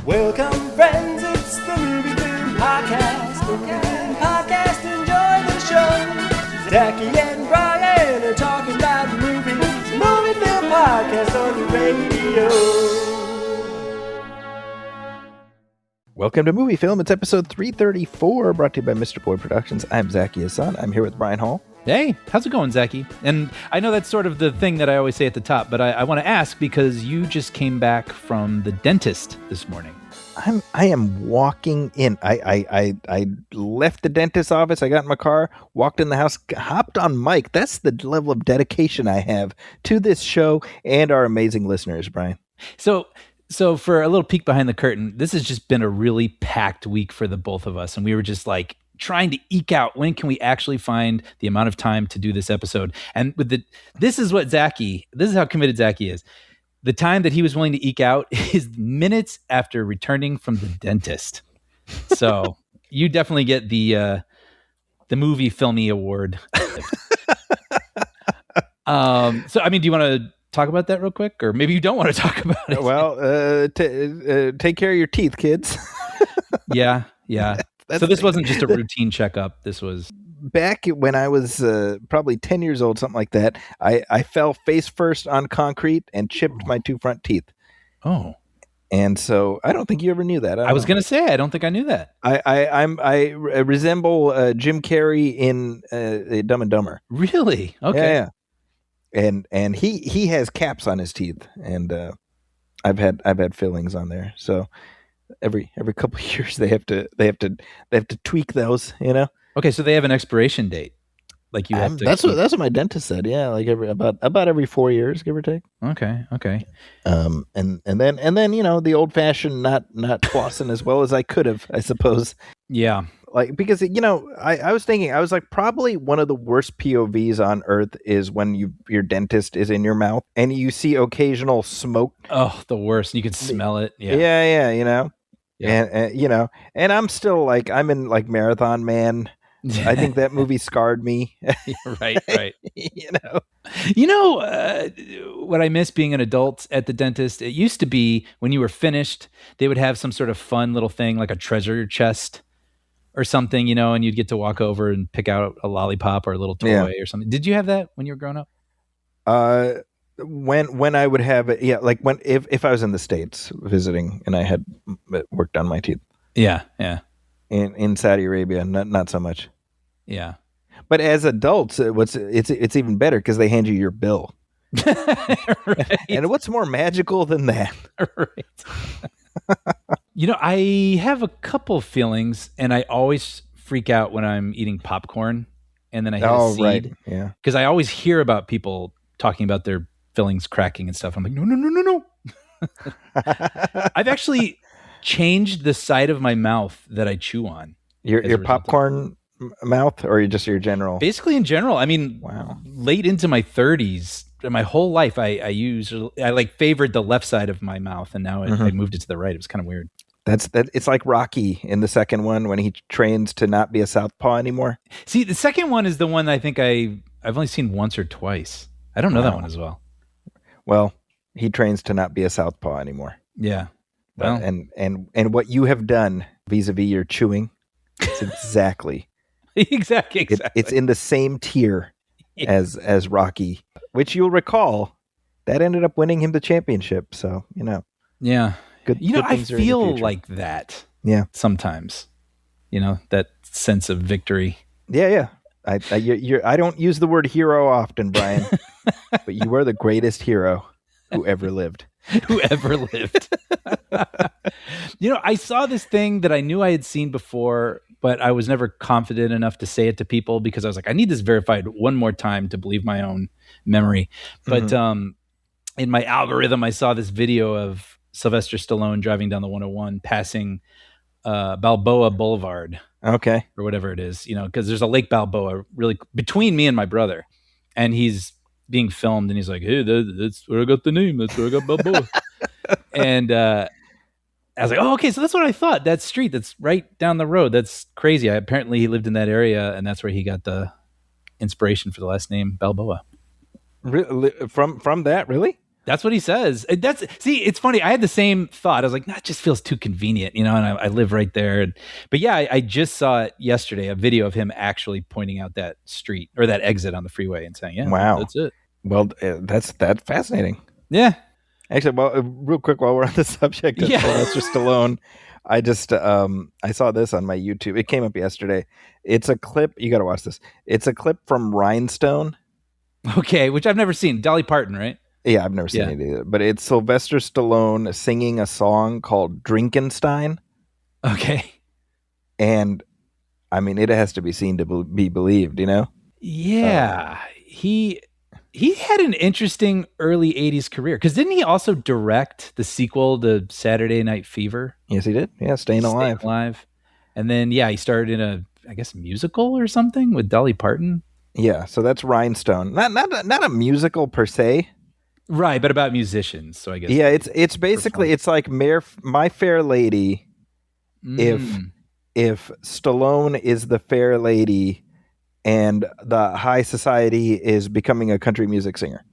Welcome, friends, it's the Movie Film Podcast. Movie Film Podcast, enjoy the show. Zachy and Brian are talking about movies. Movie Film Podcast on the radio. Welcome to Movie Film. It's episode 334, brought to you by Mr. Boy Productions. I'm Zachy Hassan. I'm here with Brian Hall. Hey, how's it going, Zachy? And I know that's sort of the thing that I always say at the top, but I want to ask because you just came back from the dentist this morning. I am walking in. I left the dentist's office. I got in my car, walked in the house, hopped on mic. That's the level of dedication I have to this show and our amazing listeners, Brian. So for a little peek behind the curtain, this has just been a really packed week for the both of us. And we were just like trying to eke out, when can we actually find the amount of time to do this episode? And this is how committed Zachy is. The time that he was willing to eke out is minutes after returning from the dentist. So you definitely get the movie filmy award. So, I mean, do you want to talk about that real quick? Or maybe you don't want to talk about it. Well, take care of your teeth, kids. Yeah. So this wasn't just a routine checkup. This was... Back when I was probably 10 years old, something like that, I fell face first on concrete and chipped my two front teeth. Oh. And so I don't think you ever knew that. I was going to say, I don't think I knew that. I resemble Jim Carrey in Dumb and Dumber. Really? Okay. Yeah. And he has caps on his teeth, and I've had fillings on there. So every couple of years they have to tweak those, you know. Okay, so they have an expiration date. Like you have to. That's what my dentist said. Yeah, like about every 4 years, give or take. Okay. And then you know, the old fashioned not flossing as well as I could have, I suppose. Yeah. Like, because, you know, I was thinking, I was like, probably one of the worst POVs on earth is when your dentist is in your mouth and you see occasional smoke. Oh, the worst. You can smell it. Yeah. Yeah. You know. Yeah. And you know, and I'm still like, I'm in like Marathon Man. I think that movie scarred me. Right. You know, what I miss being an adult at the dentist, it used to be when you were finished, they would have some sort of fun little thing like a treasure chest or something, you know, and you'd get to walk over and pick out a lollipop or a little toy or something. Did you have that when you were growing up? When I would have it, yeah, like if I was in the States visiting and I had worked on my teeth. Yeah. In Saudi Arabia, not so much. Yeah. But as adults, it's even better because they hand you your bill. Right. And what's more magical than that? Right. You know, I have a couple of feelings, and I always freak out when I'm eating popcorn, and then I hit a seed. Right. Yeah. Because I always hear about people talking about their fillings cracking and stuff. I'm like, no. I've actually changed the side of my mouth that I chew on. Your popcorn mouth, or just your general? Basically in general. I mean, wow. Late into my 30s, my whole life, I like favored the left side of my mouth, and now I moved it to the right. It was kind of weird. It's like Rocky in the second one when he trains to not be a southpaw anymore. See, the second one is the one I think I've only seen once or twice. I don't know that one as well. Well, he trains to not be a southpaw anymore. Yeah. Well, and what you have done vis-a-vis your chewing, it's exactly. Exactly. It's in the same tier as Rocky, which you'll recall that ended up winning him the championship. So, you know. Yeah. Good. You know, good I feel like that. Yeah. Sometimes, you know, that sense of victory. Yeah. I don't use the word hero often, Brian, but you are the greatest hero who ever lived. You know, I saw this thing that I knew I had seen before, but I was never confident enough to say it to people because I was like, I need this verified one more time to believe my own memory. But in my algorithm, I saw this video of Sylvester Stallone driving down the 101, passing Balboa Boulevard. Okay. Or whatever it is, you know, because there's a Lake Balboa really between me and my brother, and he's being filmed, and he's like, "Hey, that's where I got the name. That's where I got Balboa." And I was like, "Oh, okay, so that's what I thought. That street that's right down the road. That's crazy." Apparently, he lived in that area, and that's where he got the inspiration for the last name Balboa. From that, really? That's what he says. It's funny. I had the same thought. I was like, that just feels too convenient, and I live right there. But yeah, I just saw it yesterday, a video of him actually pointing out that street or that exit on the freeway and saying, yeah, Wow. that's it. Well, that's fascinating. Yeah. Actually, well, real quick, while we're on the subject of Sylvester Stallone, I just I saw this on my YouTube. It came up yesterday. It's a clip. You got to watch this. It's a clip from Rhinestone. Okay, which I've never seen. Dolly Parton, right? Yeah, I've never seen it either. But it's Sylvester Stallone singing a song called Drinkenstein. Okay. And, I mean, it has to be seen to be believed, you know? Yeah. He had an interesting early 80s career. Because didn't he also direct the sequel to Saturday Night Fever? Yes, he did. Yeah, Staying Alive. And then, he started in a, I guess, musical or something with Dolly Parton. Yeah, so that's Rhinestone. Not a musical per se. Right, but about musicians. So I guess. Yeah, it's basically it's like My Fair Lady. If Stallone is the fair lady, and the high society is becoming a country music singer.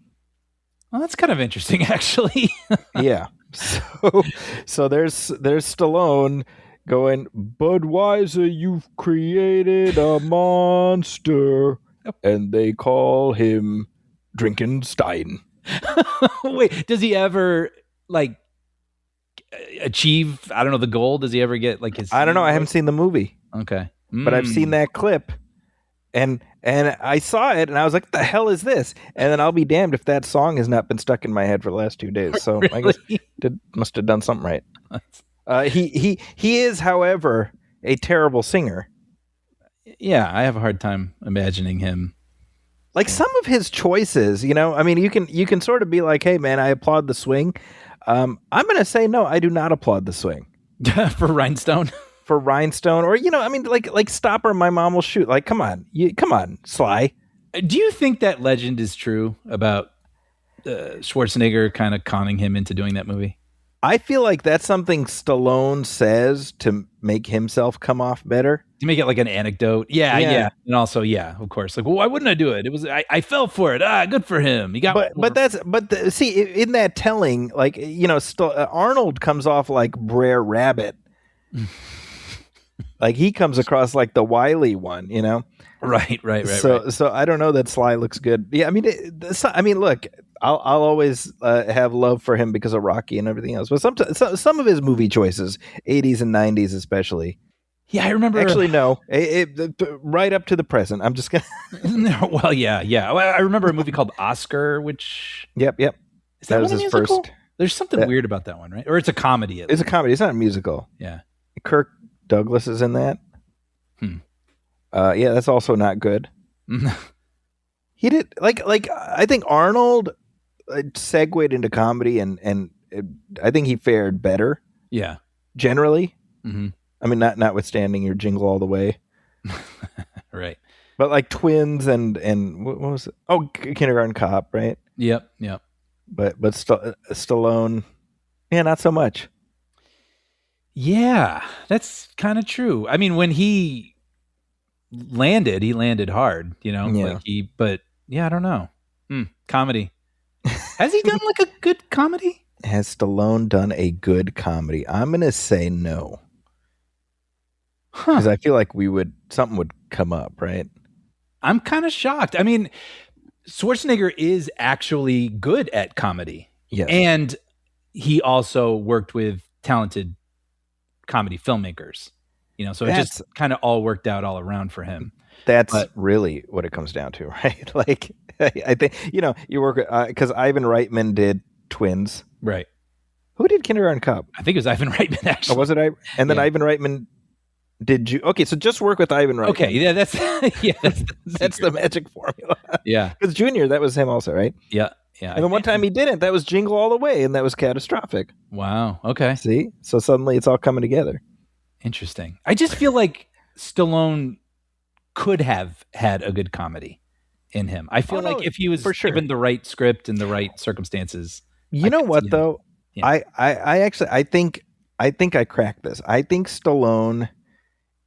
Well, that's kind of interesting, actually. Yeah. So there's Stallone going, Budweiser, you've created a monster, and they call him Drinkenstein. Wait, does he ever achieve, I don't know, the goal? Does he ever get his? I don't know. I haven't seen the movie. Okay. But I've seen that clip, and I saw it, and I was like, "What the hell is this?" And then I'll be damned if that song has not been stuck in my head for the last 2 days. So really? I guess must have done something right. He is, however, a terrible singer. Yeah, I have a hard time imagining him. Like some of his choices, I mean, you can sort of be like, "Hey, man, I applaud the swing." I'm going to say no. I do not applaud the swing for Rhinestone. For Rhinestone, or I mean, like Stopper, My Mom Will Shoot. Like, come on, Sly. Do you think that legend is true about Schwarzenegger kind of conning him into doing that movie? I feel like that's something Stallone says to make himself come off better. To make it like an anecdote. Yeah. And also, of course. Like, well, why wouldn't I do it? It was I fell for it. Good for him. He got. See, in that telling, like Arnold comes off like Brer Rabbit. Like he comes across like the wily one, Right. So I don't know that Sly looks good. Yeah, I mean, look, I'll always have love for him because of Rocky and everything else. But some of his movie choices, 80s and 90s especially. Yeah, I remember. Actually, no, right up to the present. I'm just gonna. No, well, yeah. Well, I remember a movie called Oscar, which. Yep. Is that was his musical? first. There's something weird about that one, right? Or it's a comedy. It's a comedy. It's not a musical. Yeah. Kirk Douglas is in that. Yeah, that's also not good. He did like I think Arnold segued into comedy, and I think he fared better. Yeah, generally. Mm-hmm. I mean, notwithstanding your Jingle All the Way, right? But like Twins and what was it? Oh, Kindergarten Cop, right? Yep. But Stallone, yeah, not so much. Yeah, that's kind of true. I mean, when he landed hard, Yeah. But I don't know. Comedy. Has he done like a good comedy? Has Stallone done a good comedy? I'm gonna say no, because I feel like something would come up, right? I'm kind of shocked. I mean, Schwarzenegger is actually good at comedy. Yes. And he also worked with talented comedy filmmakers, so it just kind of all worked out all around for him. That's really what it comes down to, right? Like, I think, you work because Ivan Reitman did Twins. Right. Who did Kindergarten Cop? I think it was Ivan Reitman, actually. Oh, was it? And then Ivan Reitman did you? Okay, so just work with Ivan Reitman. Okay, yeah, that's that's the magic formula. Yeah. Because Junior, that was him also, right? Yeah. And then one time he didn't. That was Jingle All the Way, and that was catastrophic. Wow. Okay. See? So suddenly it's all coming together. Interesting. I just feel like Stallone could have had a good comedy in him. I feel like if he was given the right script and the right circumstances. You know what, though? Yeah. I think I cracked this. I think Stallone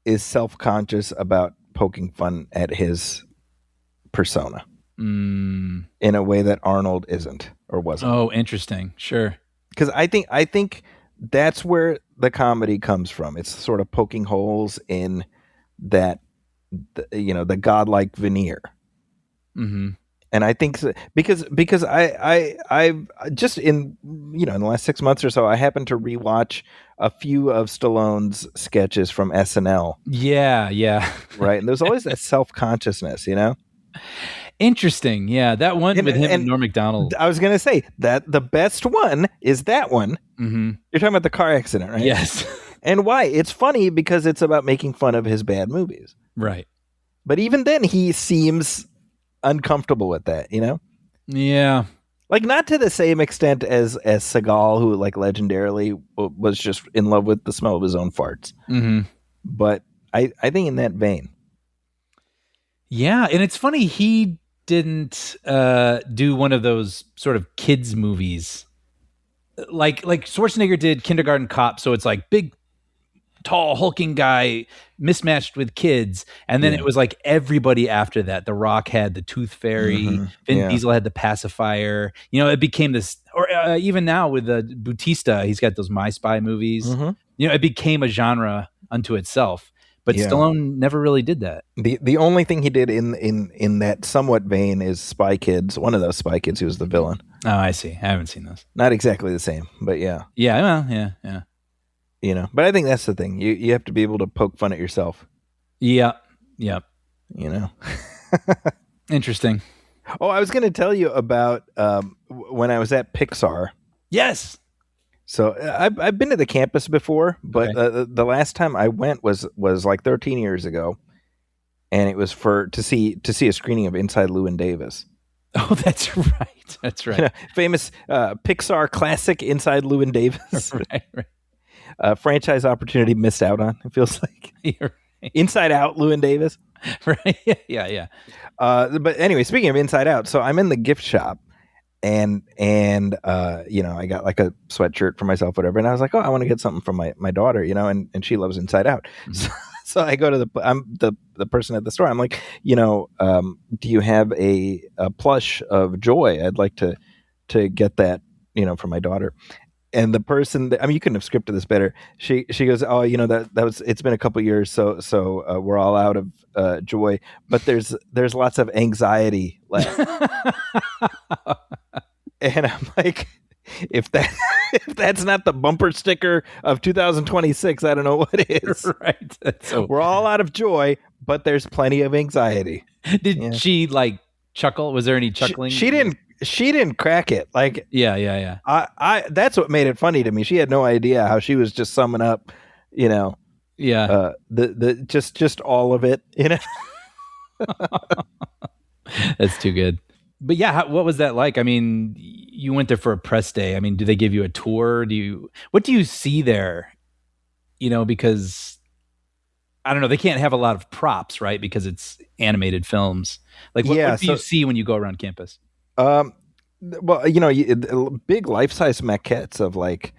is self-conscious about poking fun at his persona. Mm. in a way that Arnold isn't or wasn't. Oh, interesting. Sure. Because I think that's where the comedy comes from. It's sort of poking holes in that, the godlike veneer. Mm-hmm. And I think because I've just in the last 6 months or so, I happened to rewatch a few of Stallone's sketches from SNL. Yeah. Right, and there's always that self-consciousness, Interesting. Yeah, that one with him and Norm Macdonald. I was gonna say that the best one is that one. Mm-hmm. You're talking about the car accident, right? Yes. And why? It's funny because it's about making fun of his bad movies. Right. But even then, he seems uncomfortable with that, Yeah. Like not to the same extent as Seagal, who like legendarily was just in love with the smell of his own farts. Mm-hmm. But I think in that vein. Yeah, and it's funny he didn't do one of those sort of kids movies like Schwarzenegger did Kindergarten Cop. So it's like big, tall, hulking guy mismatched with kids. And then it was like everybody after that. The Rock had the Tooth Fairy. Mm-hmm. Vin Diesel had the pacifier. It became this, or even now with Bautista, he's got those My Spy movies. Mm-hmm. It became a genre unto itself. But Stallone never really did that. The only thing he did in that somewhat vein is Spy Kids. One of those Spy Kids, he was the villain. Oh, I see. I haven't seen those. Not exactly the same, but yeah. Yeah, well, yeah. But I think that's the thing. You have to be able to poke fun at yourself. Yeah. Interesting. Oh, I was going to tell you about when I was at Pixar. Yes. So I've been to the campus before, but the last time I went was like 13 years ago, and it was to see a screening of Inside Llewyn Davis. Oh, that's right. That's right. Famous Pixar classic Inside Llewyn Davis. Right. Franchise opportunity missed out on. It feels like Inside Out Llewyn Davis. Right. Yeah. But anyway, speaking of Inside Out, so I'm in the gift shop. And I got like a sweatshirt for myself, whatever. And I was like, oh, I want to get something from my daughter, and she loves Inside Out. Mm-hmm. So I go to I'm the person at the store. I'm like, do you have a plush of Joy? I'd like to get that, for my daughter. And the person, you couldn't have scripted this better. She goes, oh, it's been a couple years, so we're all out of Joy, but there's lots of anxiety left. And I'm like, if that's not the bumper sticker of 2026, I don't know what is. Right. So we're all out of joy, but there's plenty of anxiety. Did she like chuckle? Was there any chuckling? She didn't crack it. Like, yeah. I that's what made it funny to me. She had no idea how she was just summing up, Yeah. The just all of it, That's too good. But yeah, what was that like? I mean, you went there for a press day. I mean, do they give you a tour? What do you see there? Because I don't know, they can't have a lot of props, right? Because it's animated films. Like, what do you see when you go around campus? Well, big life-size maquettes of like,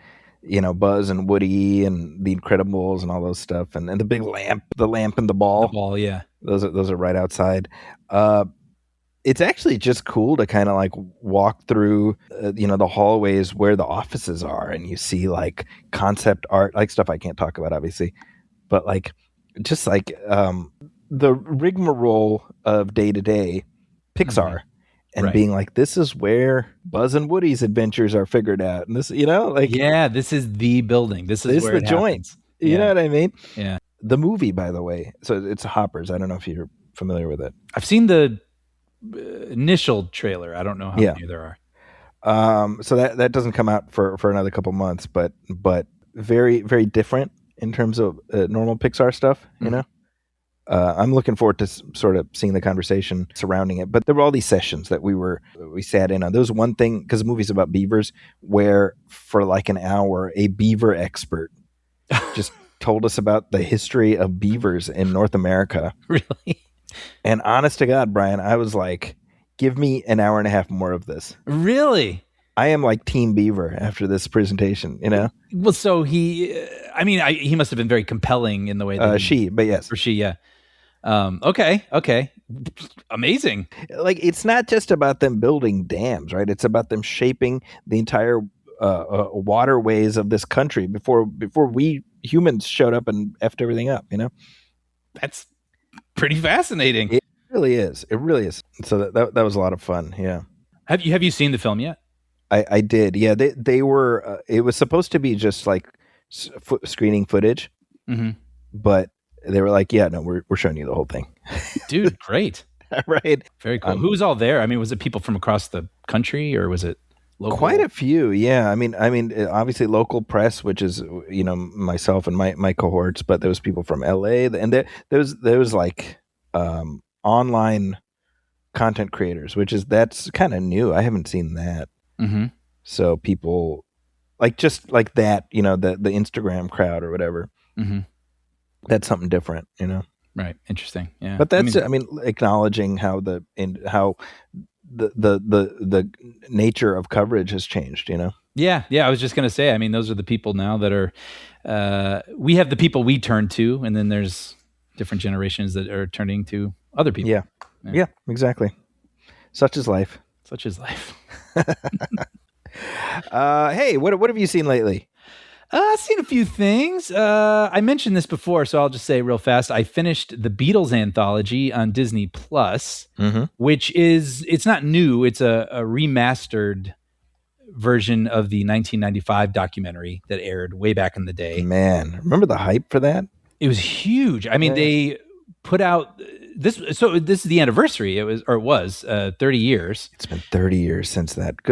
Buzz and Woody and The Incredibles and all those stuff, and the big lamp, the lamp and the ball. The ball, yeah. Those are right outside. It's actually just cool to kind of like walk through, the hallways where the offices are, and you see like concept art, like stuff I can't talk about, obviously, but like just like the rigmarole of day-to-day Pixar, and being like, this is where Buzz and Woody's adventures are figured out, and this, this is the building. This is where the it joint. happens. You know what I mean? Yeah. The movie, by the way, so it's Hoppers. I don't know if you're familiar with it. I've seen the initial trailer. I don't know how many there are. So that doesn't come out for another couple months, but very, very different in terms of normal Pixar stuff, I'm looking forward to sort of seeing the conversation surrounding it. But there were all these sessions that we sat in on. There was one thing, because the movie's about beavers, where for like an hour, a beaver expert just told us about the history of beavers in North America. Really? And honest to God, Brian, I was like, give me an hour and a half more of this. Really? I am like Team Beaver after this presentation, Well, so he must have been very compelling in the way that but yes. Or she, yeah. Okay. amazing. Like, it's not just about them building dams, right? It's about them shaping the entire waterways of this country before we humans showed up and effed everything up. That's pretty fascinating. It really is. It really is. So that was a lot of fun. Yeah. Have you seen the film yet? I did. Yeah. They were. It was supposed to be just like screening footage, Mm-hmm. but they were like, "Yeah, no, we're showing you the whole thing." Dude, great. Right. Very cool. Who was all there? I mean, was it people from across the country or was it local? Quite a few. Yeah. I mean, obviously local press, which is, myself and my cohorts, but there was people from LA, and there was like online content creators, that's kind of new. I haven't seen that. Mm-hmm. So people like, just like that, the Instagram crowd or whatever. Mm-hmm. That's something different, Right. Interesting. Yeah. But that's, acknowledging how the nature of coverage has changed, Yeah. I was just going to say, I mean, those are the people now that are, we have the people we turn to, and then there's different generations that are turning to other people. Yeah, exactly. Such is life. Such is life. Hey, what have you seen lately? I've seen a few things. I mentioned this before, so I'll just say real fast. I finished the Beatles anthology on Disney Plus, which it's not new. It's a remastered version of the 1995 documentary that aired way back in the day. Man, remember the hype for that? It was huge. I mean, they put out this. So this is the anniversary. It was 30 years. It's been 30 years since that.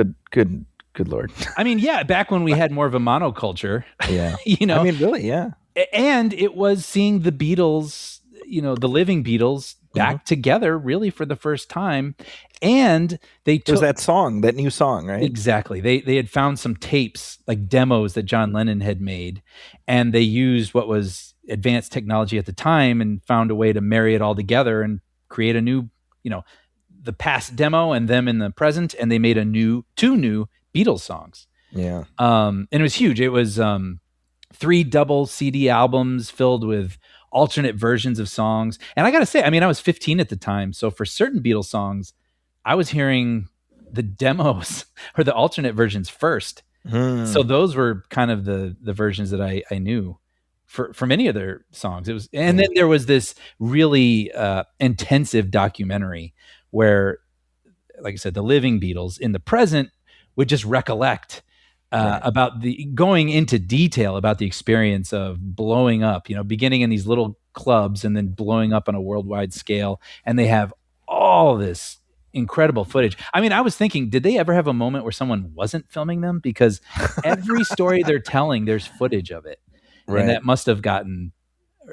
Good Lord. I mean, yeah, back when we had more of a monoculture. Yeah. I mean, really, yeah. And it was seeing the Beatles, the living Beatles back together really for the first time. And they took that new song, right? Exactly. They had found some tapes, like demos that John Lennon had made, and they used what was advanced technology at the time and found a way to marry it all together and create a new, the past demo and them in the present, and they made two new Beatles songs. Yeah. And it was huge. It was 3 double CD albums filled with alternate versions of songs. And I got to say, I mean, I was 15 at the time. So for certain Beatles songs, I was hearing the demos or the alternate versions first. So those were kind of the versions that I knew for many of their songs. It was, and then there was this really intensive documentary where, like I said, the living Beatles in the present would just recollect about going into detail about the experience of blowing up, beginning in these little clubs and then blowing up on a worldwide scale. And they have all this incredible footage. I mean, I was thinking, did they ever have a moment where someone wasn't filming them? Because every story they're telling, there's footage of it. Right. And that must have gotten,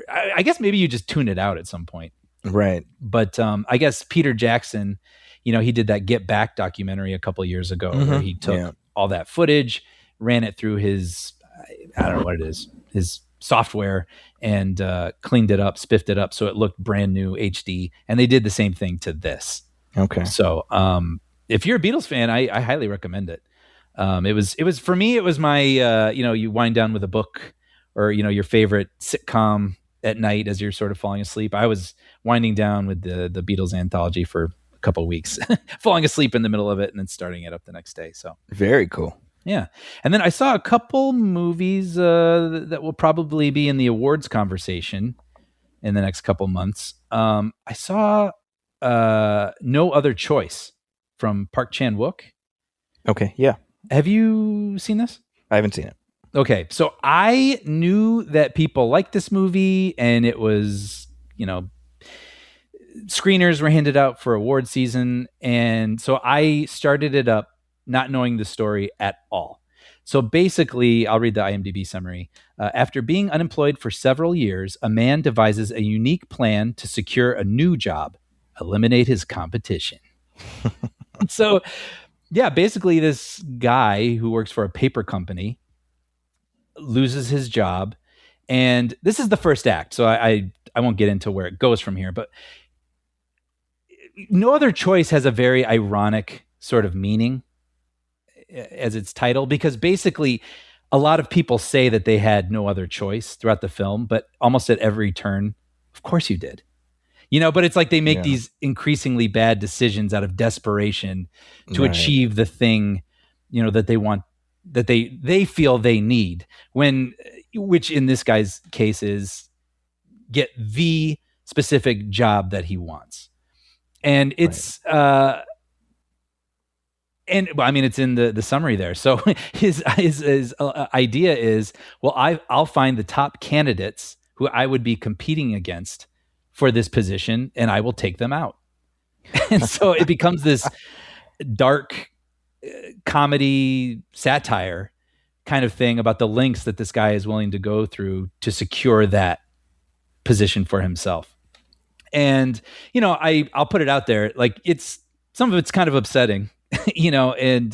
I guess maybe you just tune it out at some point. Right. But I guess Peter Jackson, he did that Get Back documentary a couple of years ago where he took all that footage, ran it through his, I don't know what it is, his software, and cleaned it up, spiffed it up so it looked brand new HD. And they did the same thing to this. Okay. So if you're a Beatles fan, I highly recommend it. It was for me, it was my, you wind down with a book or, your favorite sitcom at night as you're sort of falling asleep. I was winding down with the Beatles anthology for a couple of weeks, falling asleep in the middle of it and then starting it up the next day. So very cool. Yeah. And then I saw a couple movies that will probably be in the awards conversation in the next couple months. I saw No Other Choice from Park Chan-wook. Okay. Yeah. Have you seen this? I haven't seen it. Okay. So I knew that people liked this movie and it was, screeners were handed out for award season. And so I started it up not knowing the story at all. So basically, I'll read the IMDb summary. After being unemployed for several years, a man devises a unique plan to secure a new job, eliminate his competition. So, yeah, basically this guy who works for a paper company loses his job. And this is the first act. So I won't get into where it goes from here, but No Other Choice has a very ironic sort of meaning as its title, because basically a lot of people say that they had no other choice throughout the film, but almost at every turn, of course you did. But it's like they make Yeah. these increasingly bad decisions out of desperation to Right. achieve the thing, that they want, that they feel they need, which in this guy's case is get the specific job that he wants. And it's and I mean, it's in the summary there. So his idea is, well, I'll find the top candidates who I would be competing against for this position, and I will take them out. And so it becomes this dark comedy satire kind of thing about the lengths that this guy is willing to go through to secure that position for himself. And, I'll put it out there. Like, some of it's kind of upsetting, and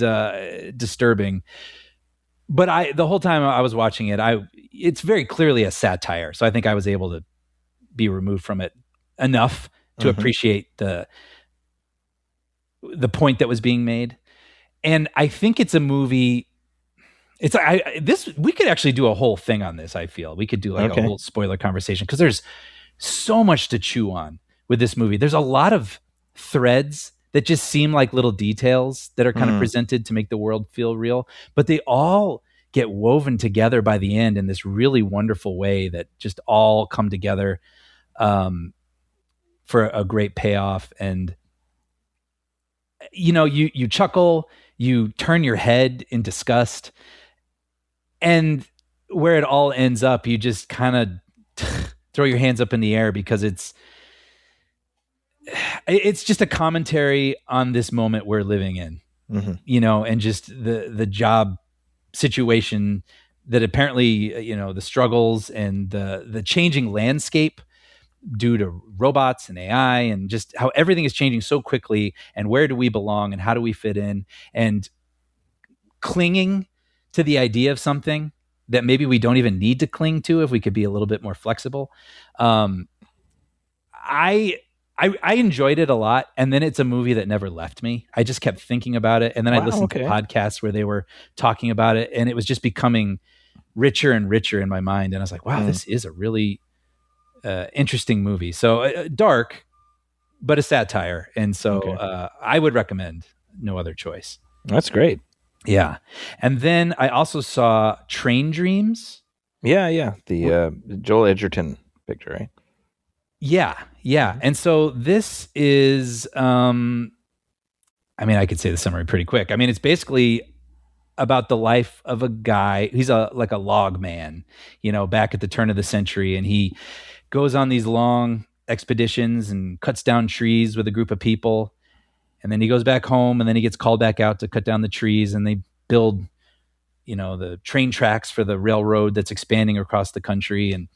disturbing. But the whole time I was watching it, it's very clearly a satire. So I think I was able to be removed from it enough to appreciate the point that was being made. And I think it's a movie. It's we could actually do a whole thing on this. I feel we could do like a whole spoiler conversation, because there's so much to chew on with this movie. There's a lot of threads that just seem like little details that are kind of presented to make the world feel real, but they all get woven together by the end in this really wonderful way that just all come together for a great payoff. And you chuckle, you turn your head in disgust, and where it all ends up, you just kind of throw your hands up in the air, because it's just a commentary on this moment we're living in, and just the job situation that apparently, the struggles and the changing landscape due to robots and AI, and just how everything is changing so quickly, and where do we belong and how do we fit in, and clinging to the idea of something that maybe we don't even need to cling to if we could be a little bit more flexible. I enjoyed it a lot, and then it's a movie that never left me. I just kept thinking about it, and then I listened to podcasts where they were talking about it, and it was just becoming richer and richer in my mind. And I was like, wow, this is a really interesting movie. So dark, but a satire. And so I would recommend No Other Choice. That's great. Yeah. And then I also saw Train Dreams. Yeah. The Joel Edgerton picture, right? Yeah. And so this is, I mean, I could say the summary pretty quick. I mean, it's basically about the life of a guy. He's like a log man, back at the turn of the century. And he goes on these long expeditions and cuts down trees with a group of people. And then he goes back home, and then he gets called back out to cut down the trees, and they build, the train tracks for the railroad that's expanding across the country. And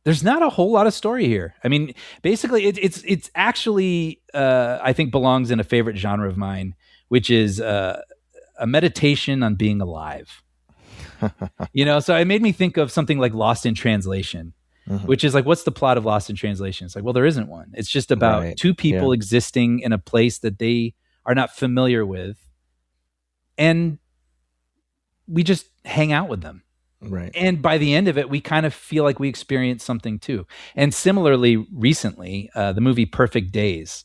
there's not a whole lot of story here. I mean, basically it's actually, I think belongs in a favorite genre of mine, which is a meditation on being alive. So it made me think of something like Lost in Translation, which is like, what's the plot of Lost in Translation? It's like, well, there isn't one. It's just about two people existing in a place that they are not familiar with, and we just hang out with them. Right. And by the end of it, we kind of feel like we experienced something too. And similarly, recently, the movie Perfect Days,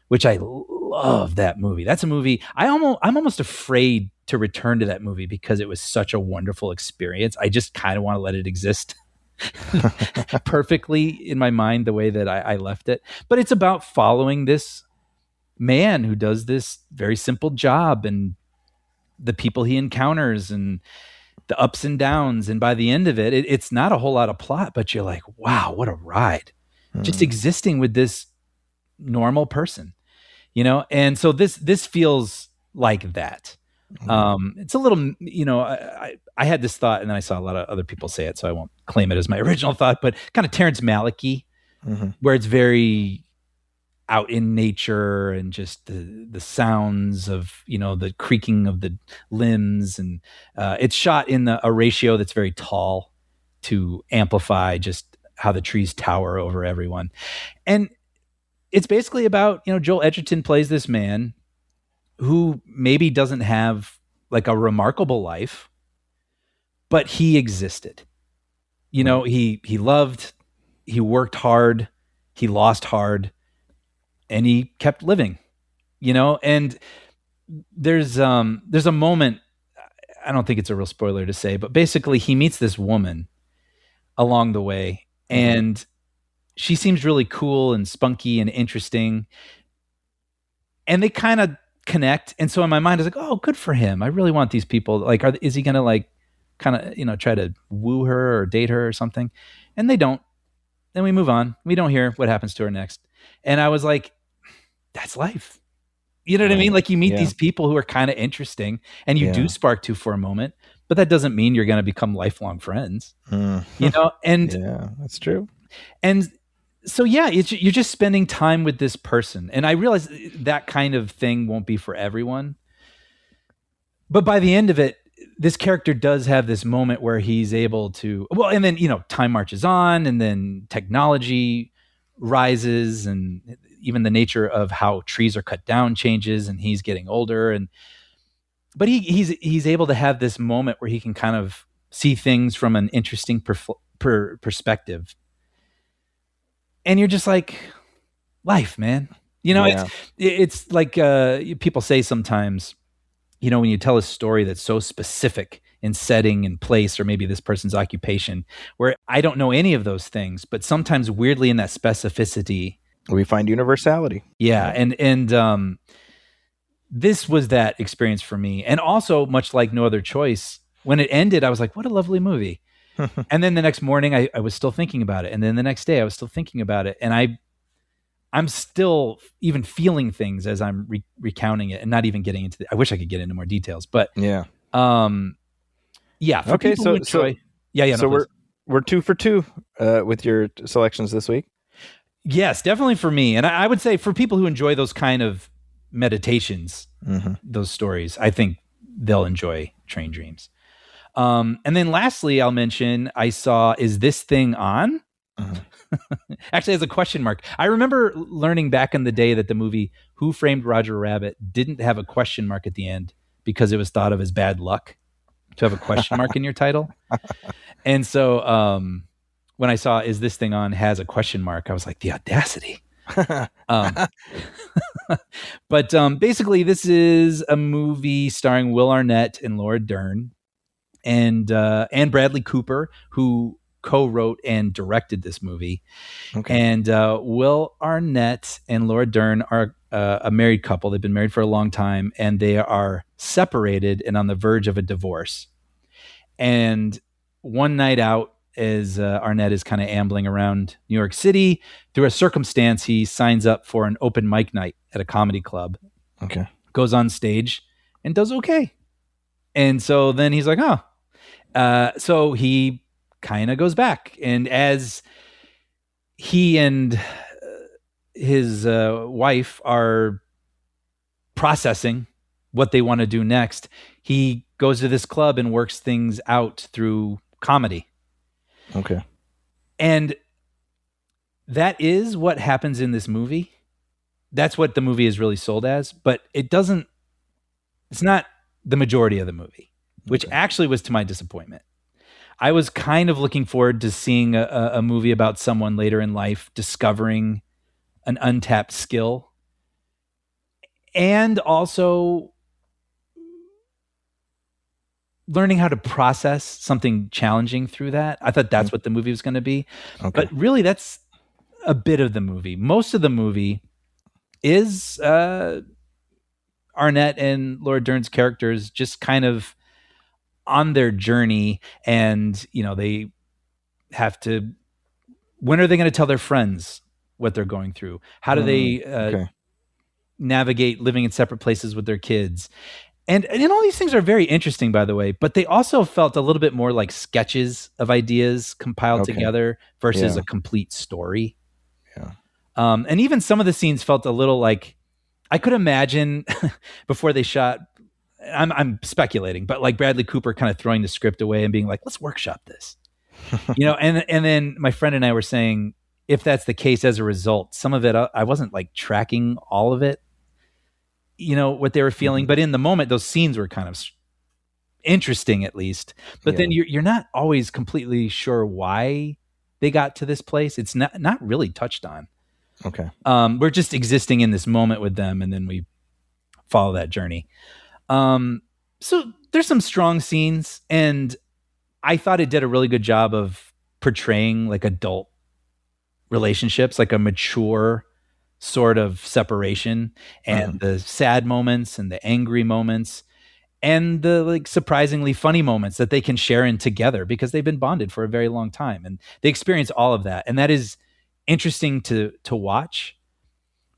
which I love that movie. That's a movie I'm almost afraid to return to that movie, because it was such a wonderful experience. I just kind of want to let it exist perfectly in my mind the way that I left it. But it's about following this man who does this very simple job, and the people he encounters, and the ups and downs. And by the end of it, it's not a whole lot of plot, but you're like, wow, what a ride. Just existing with this normal person, And so this feels like that. It's a little, I had this thought, and then I saw a lot of other people say it, so I won't claim it as my original thought, but kind of Terrence Malick-y, where it's very out in nature, and just the sounds of, the creaking of the limbs. And it's shot in a ratio that's very tall to amplify just how the trees tower over everyone. And it's basically about, Joel Edgerton plays this man who maybe doesn't have like a remarkable life, but he existed. He loved, he worked hard, he lost hard, and he kept living, and there's a moment, I don't think it's a real spoiler to say, but basically he meets this woman along the way, and she seems really cool and spunky and interesting, and they kind of connect. And so in my mind, I was like, oh, good for him. I really want these people. Like, is he going to like kind of, try to woo her or date her or something? And they don't. Then we move on. We don't hear what happens to her next. And I was like, that's life. You know what I mean? Like, you meet these people who are kind of interesting, and you do spark to for a moment, but that doesn't mean you're going to become lifelong friends, and yeah, that's true. And so, you're just spending time with this person. And I realize that kind of thing won't be for everyone. But by the end of it, this character does have this moment where he's able to, and then, time marches on, and then technology rises, and even the nature of how trees are cut down changes, and he's getting older. But he's able to have this moment where he can kind of see things from an interesting perspective. And you're just like, life, man. It's like people say sometimes, when you tell a story that's so specific in setting and place, or maybe this person's occupation, where I don't know any of those things, but sometimes weirdly in that specificity, we find universality. Yeah. And this was that experience for me. And also, much like No Other Choice, when it ended, I was like, what a lovely movie. And then the next morning, I was still thinking about it. And then the next day, I was still thinking about it. And I'm still even feeling things as I'm recounting it, and not even getting into I wish I could get into more details, but yeah. For okay. So we're 2 for 2 with your selections this week. Yes, definitely for me. And I would say for people who enjoy those kind of meditations, those stories, I think they'll enjoy Train Dreams. And then lastly, I'll mention, I saw Is This Thing On? Actually, as a question mark. I remember learning back in the day that the movie Who Framed Roger Rabbit didn't have a question mark at the end because it was thought of as bad luck to have a question mark in your title. And so when I saw Is This Thing On has a question mark, I was like, the audacity. But basically, this is a movie starring Will Arnett and Laura Dern, and Bradley Cooper, who co-wrote and directed this movie. Okay. And Will Arnett and Laura Dern are a married couple. They've been married for a long time, and they are separated and on the verge of a divorce. And one night out, as Arnett is kind of ambling around New York City, through a circumstance, he signs up for an open mic night at a comedy club. Okay. Goes on stage and does okay. And so then he's like, so he kind of goes back. And as he and his wife are processing what they want to do next, he goes to this club and works things out through comedy. Okay. And that is what happens in this movie. That's what the movie is really sold as, but it's not the majority of the movie, which actually was to my disappointment. I was kind of looking forward to seeing a movie about someone later in life discovering an untapped skill, and also learning how to process something challenging through that. I thought that's what the movie was going to be. Okay. But really, that's a bit of the movie. Most of the movie is Arnett and Laura Dern's characters just kind of on their journey, and they have to, when are they going to tell their friends what they're going through? How do they navigate living in separate places with their kids? And all these things are very interesting, by the way, but they also felt a little bit more like sketches of ideas compiled together versus a complete story. Yeah. And even some of the scenes felt a little like, I could imagine before they shot, I'm speculating, but like Bradley Cooper kind of throwing the script away and being like, let's workshop this, and then my friend and I were saying, if that's the case, as a result, some of it, I wasn't like tracking all of it, what they were feeling, but in the moment, those scenes were kind of interesting at least, but then you're not always completely sure why they got to this place. It's not really touched on. Okay. We're just existing in this moment with them, and then we follow that journey. So there's some strong scenes, and I thought it did a really good job of portraying like adult relationships, like a mature sort of separation, and the sad moments and the angry moments and the like surprisingly funny moments that they can share in together because they've been bonded for a very long time, and they experience all of that. And that is interesting to watch,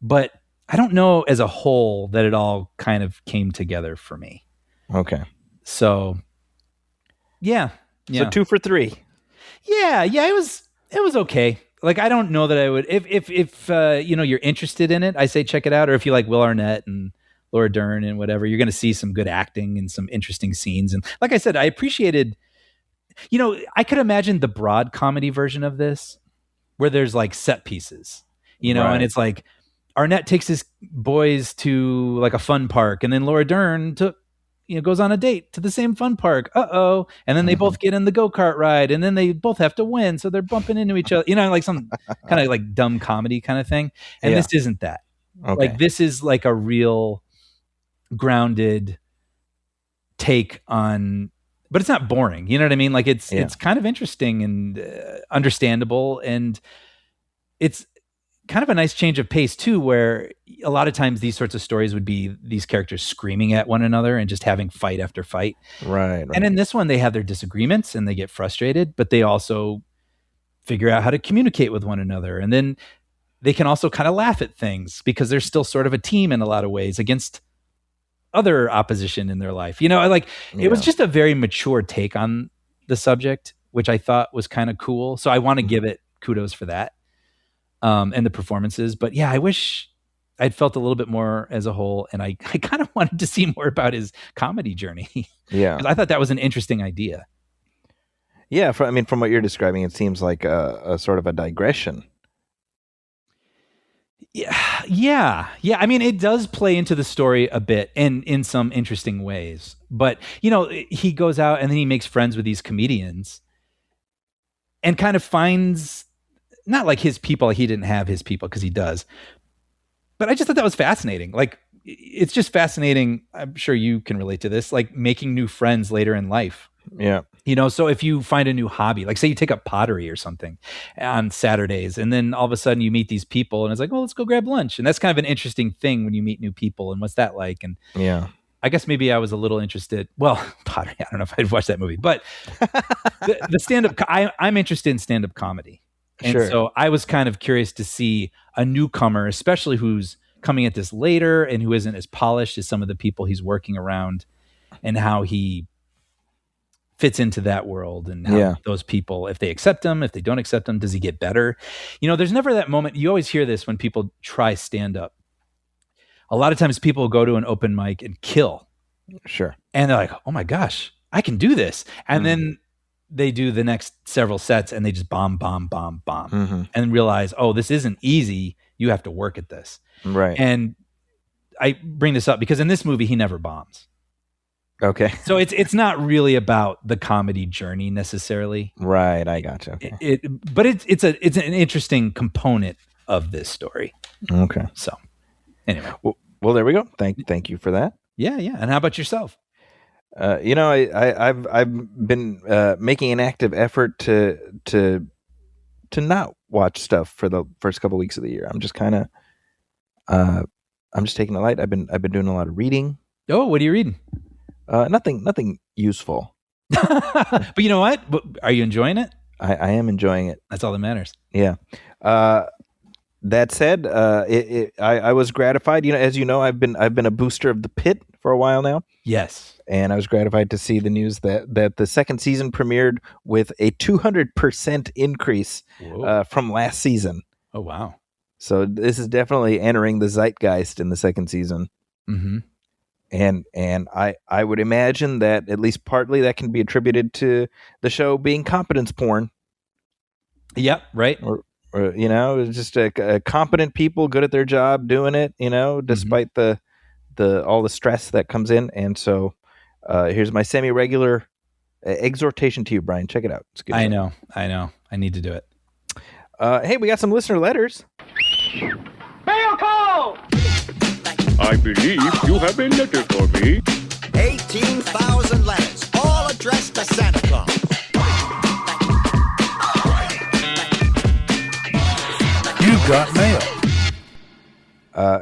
but I don't know as a whole that it all kind of came together for me. Okay. So yeah. So 2 for 3. Yeah, it was okay. Like, I don't know that I would, if you're interested in it, I say check it out. Or if you like Will Arnett and Laura Dern and whatever, you're going to see some good acting and some interesting scenes. And like I said, I appreciated, I could imagine the broad comedy version of this where there's like set pieces, Right. and it's like Arnett takes his boys to like a fun park, and then Laura Dern goes on a date to the same fun park. And then they both get in the go-kart ride, and then they both have to win. So they're bumping into each other, like some kind of like dumb comedy kind of thing. And this isn't that. Okay. Like, this is like a real grounded take on, but it's not boring. You know what I mean? Like, it's kind of interesting and understandable. And it's kind of a nice change of pace too, where a lot of times these sorts of stories would be these characters screaming at one another and just having fight after fight. Right. And in this one, they have their disagreements and they get frustrated, but they also figure out how to communicate with one another. And then they can also kind of laugh at things because they're still sort of a team in a lot of ways against other opposition in their life. It was just a very mature take on the subject, which I thought was kind of cool. So I want to give it kudos for that. And the performances. But yeah, I wish I'd felt a little bit more as a whole. And I kind of wanted to see more about his comedy journey. Yeah. 'Cause I thought that was an interesting idea. Yeah. From what you're describing, it seems like a sort of a digression. Yeah. I mean, it does play into the story a bit and in some interesting ways. But, he goes out and then he makes friends with these comedians and kind of finds, not like his people, like he didn't have his people, because he does. But I just thought that was fascinating. Like, it's just fascinating. I'm sure you can relate to this, like making new friends later in life. Yeah. So if you find a new hobby, like say you take up pottery or something on Saturdays, and then all of a sudden you meet these people and it's like, well, let's go grab lunch. And that's kind of an interesting thing when you meet new people. And what's that like? And yeah, I guess maybe I was a little interested. Well, pottery, I don't know if I'd watch that movie, but the stand-up, I'm interested in stand-up comedy. And so I was kind of curious to see a newcomer, especially who's coming at this later and who isn't as polished as some of the people he's working around, and how he fits into that world, and how those people, if they accept him, if they don't accept him, does he get better? There's never that moment. You always hear this when people try stand-up. A lot of times people go to an open mic and kill. Sure. And they're like, oh my gosh, I can do this. And then they do the next several sets and they just bomb, and realize, oh, this isn't easy. You have to work at this. Right. And I bring this up because in this movie, he never bombs. Okay. So it's not really about the comedy journey necessarily. Right. I gotcha. Okay. But it's an interesting component of this story. Okay. So anyway. Well, there we go. Thank you for that. Yeah. And how about yourself? I've been making an active effort to not watch stuff for the first couple weeks of the year. I'm just kind of I'm just taking it light. I've been doing a lot of reading. Oh, what are you reading? Nothing useful. But you know what? Are you enjoying it? I am enjoying it. That's all that matters. Yeah. That said, I was gratified. As you know, I've been a booster of The Pit for a while now. Yes. And I was gratified to see the news that the second season premiered with a 200% increase from last season. Oh, wow. So this is definitely entering the zeitgeist in the second season. Mm-hmm. And I would imagine that at least partly that can be attributed to the show being competence porn. Yep, right. Or it's just a competent people good at their job doing it, despite the all the stress that comes in. And so here's my semi-regular exhortation to you, Brian. Check it out. It's good. I know. I need to do it. Hey, we got some listener letters. Mail call! I believe you have a letter for me. 18,000 letters, all addressed to Santa Claus. You got mail.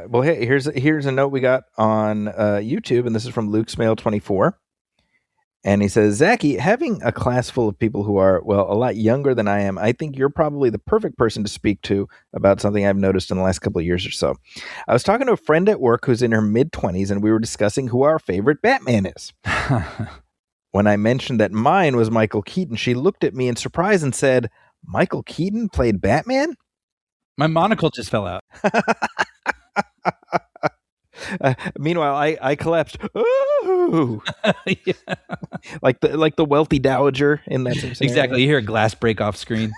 Well, hey, here's a note we got on YouTube, and this is from Luke's Mail 24. And he says, Zachy, having a class full of people who are, well, a lot younger than I am, I think you're probably the perfect person to speak to about something I've noticed in the last couple of years or so. I was talking to a friend at work who's in her mid-20s, and we were discussing who our favorite Batman is. When I mentioned that mine was Michael Keaton, she looked at me in surprise and said, Michael Keaton played Batman? My monocle just fell out. Meanwhile, I collapsed. Ooh, Yeah. like the wealthy dowager in that same scenario. Exactly. You hear a glass break off screen.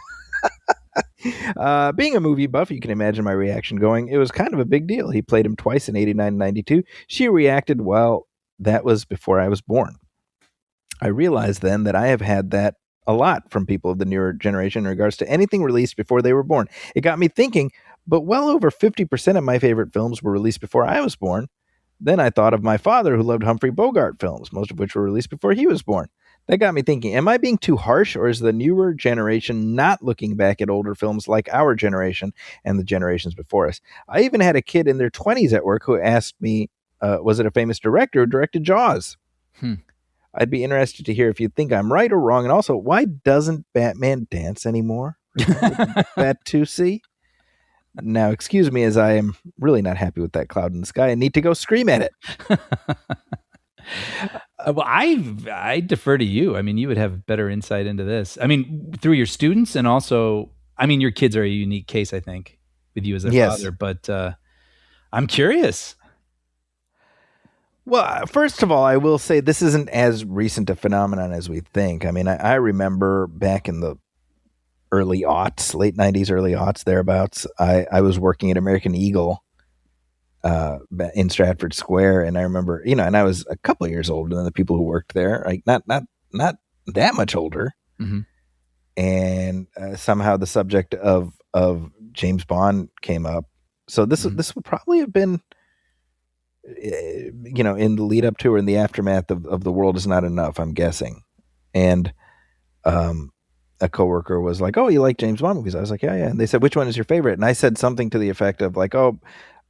Being a movie buff, you can imagine my reaction going, it was kind of a big deal. He played him twice in 89 and 92. She reacted, well, that was before I was born. I realized then that I have had that a lot from people of the newer generation in regards to anything released before they were born. It got me thinking, but well over 50% of my favorite films were released before I was born. Then I thought of my father who loved Humphrey Bogart films, most of which were released before he was born. That got me thinking, am I being too harsh, or is the newer generation not looking back at older films like our generation and the generations before us? I even had a kid in their 20s at work who asked me, was it a famous director who directed Jaws? I'd be interested to hear if you think I'm right or wrong. And also, why doesn't Batman dance anymore? Bat2C? Now, excuse me, as I am really not happy with that cloud in the sky. I need to go scream at it. Well, I defer to you. I mean, you would have better insight into this. I mean, through your students, and also, I mean, your kids are a unique case, I think, with you as a father. But I'm curious. Well, first of all, I will say this isn't as recent a phenomenon as we think. I mean, I remember back in the early aughts, late 90s, early aughts, thereabouts, I was working at American Eagle in Stratford Square, and I remember, and I was a couple of years older than the people who worked there, like not that much older. Mm-hmm. And somehow the subject of James Bond came up. So this would probably have been, in the lead up to or in the aftermath of The World Is Not Enough, I'm guessing. And a coworker was like, "Oh, you like James Bond movies?" I was like, "Yeah, yeah." And they said, "Which one is your favorite?" And I said something to the effect of like, "Oh,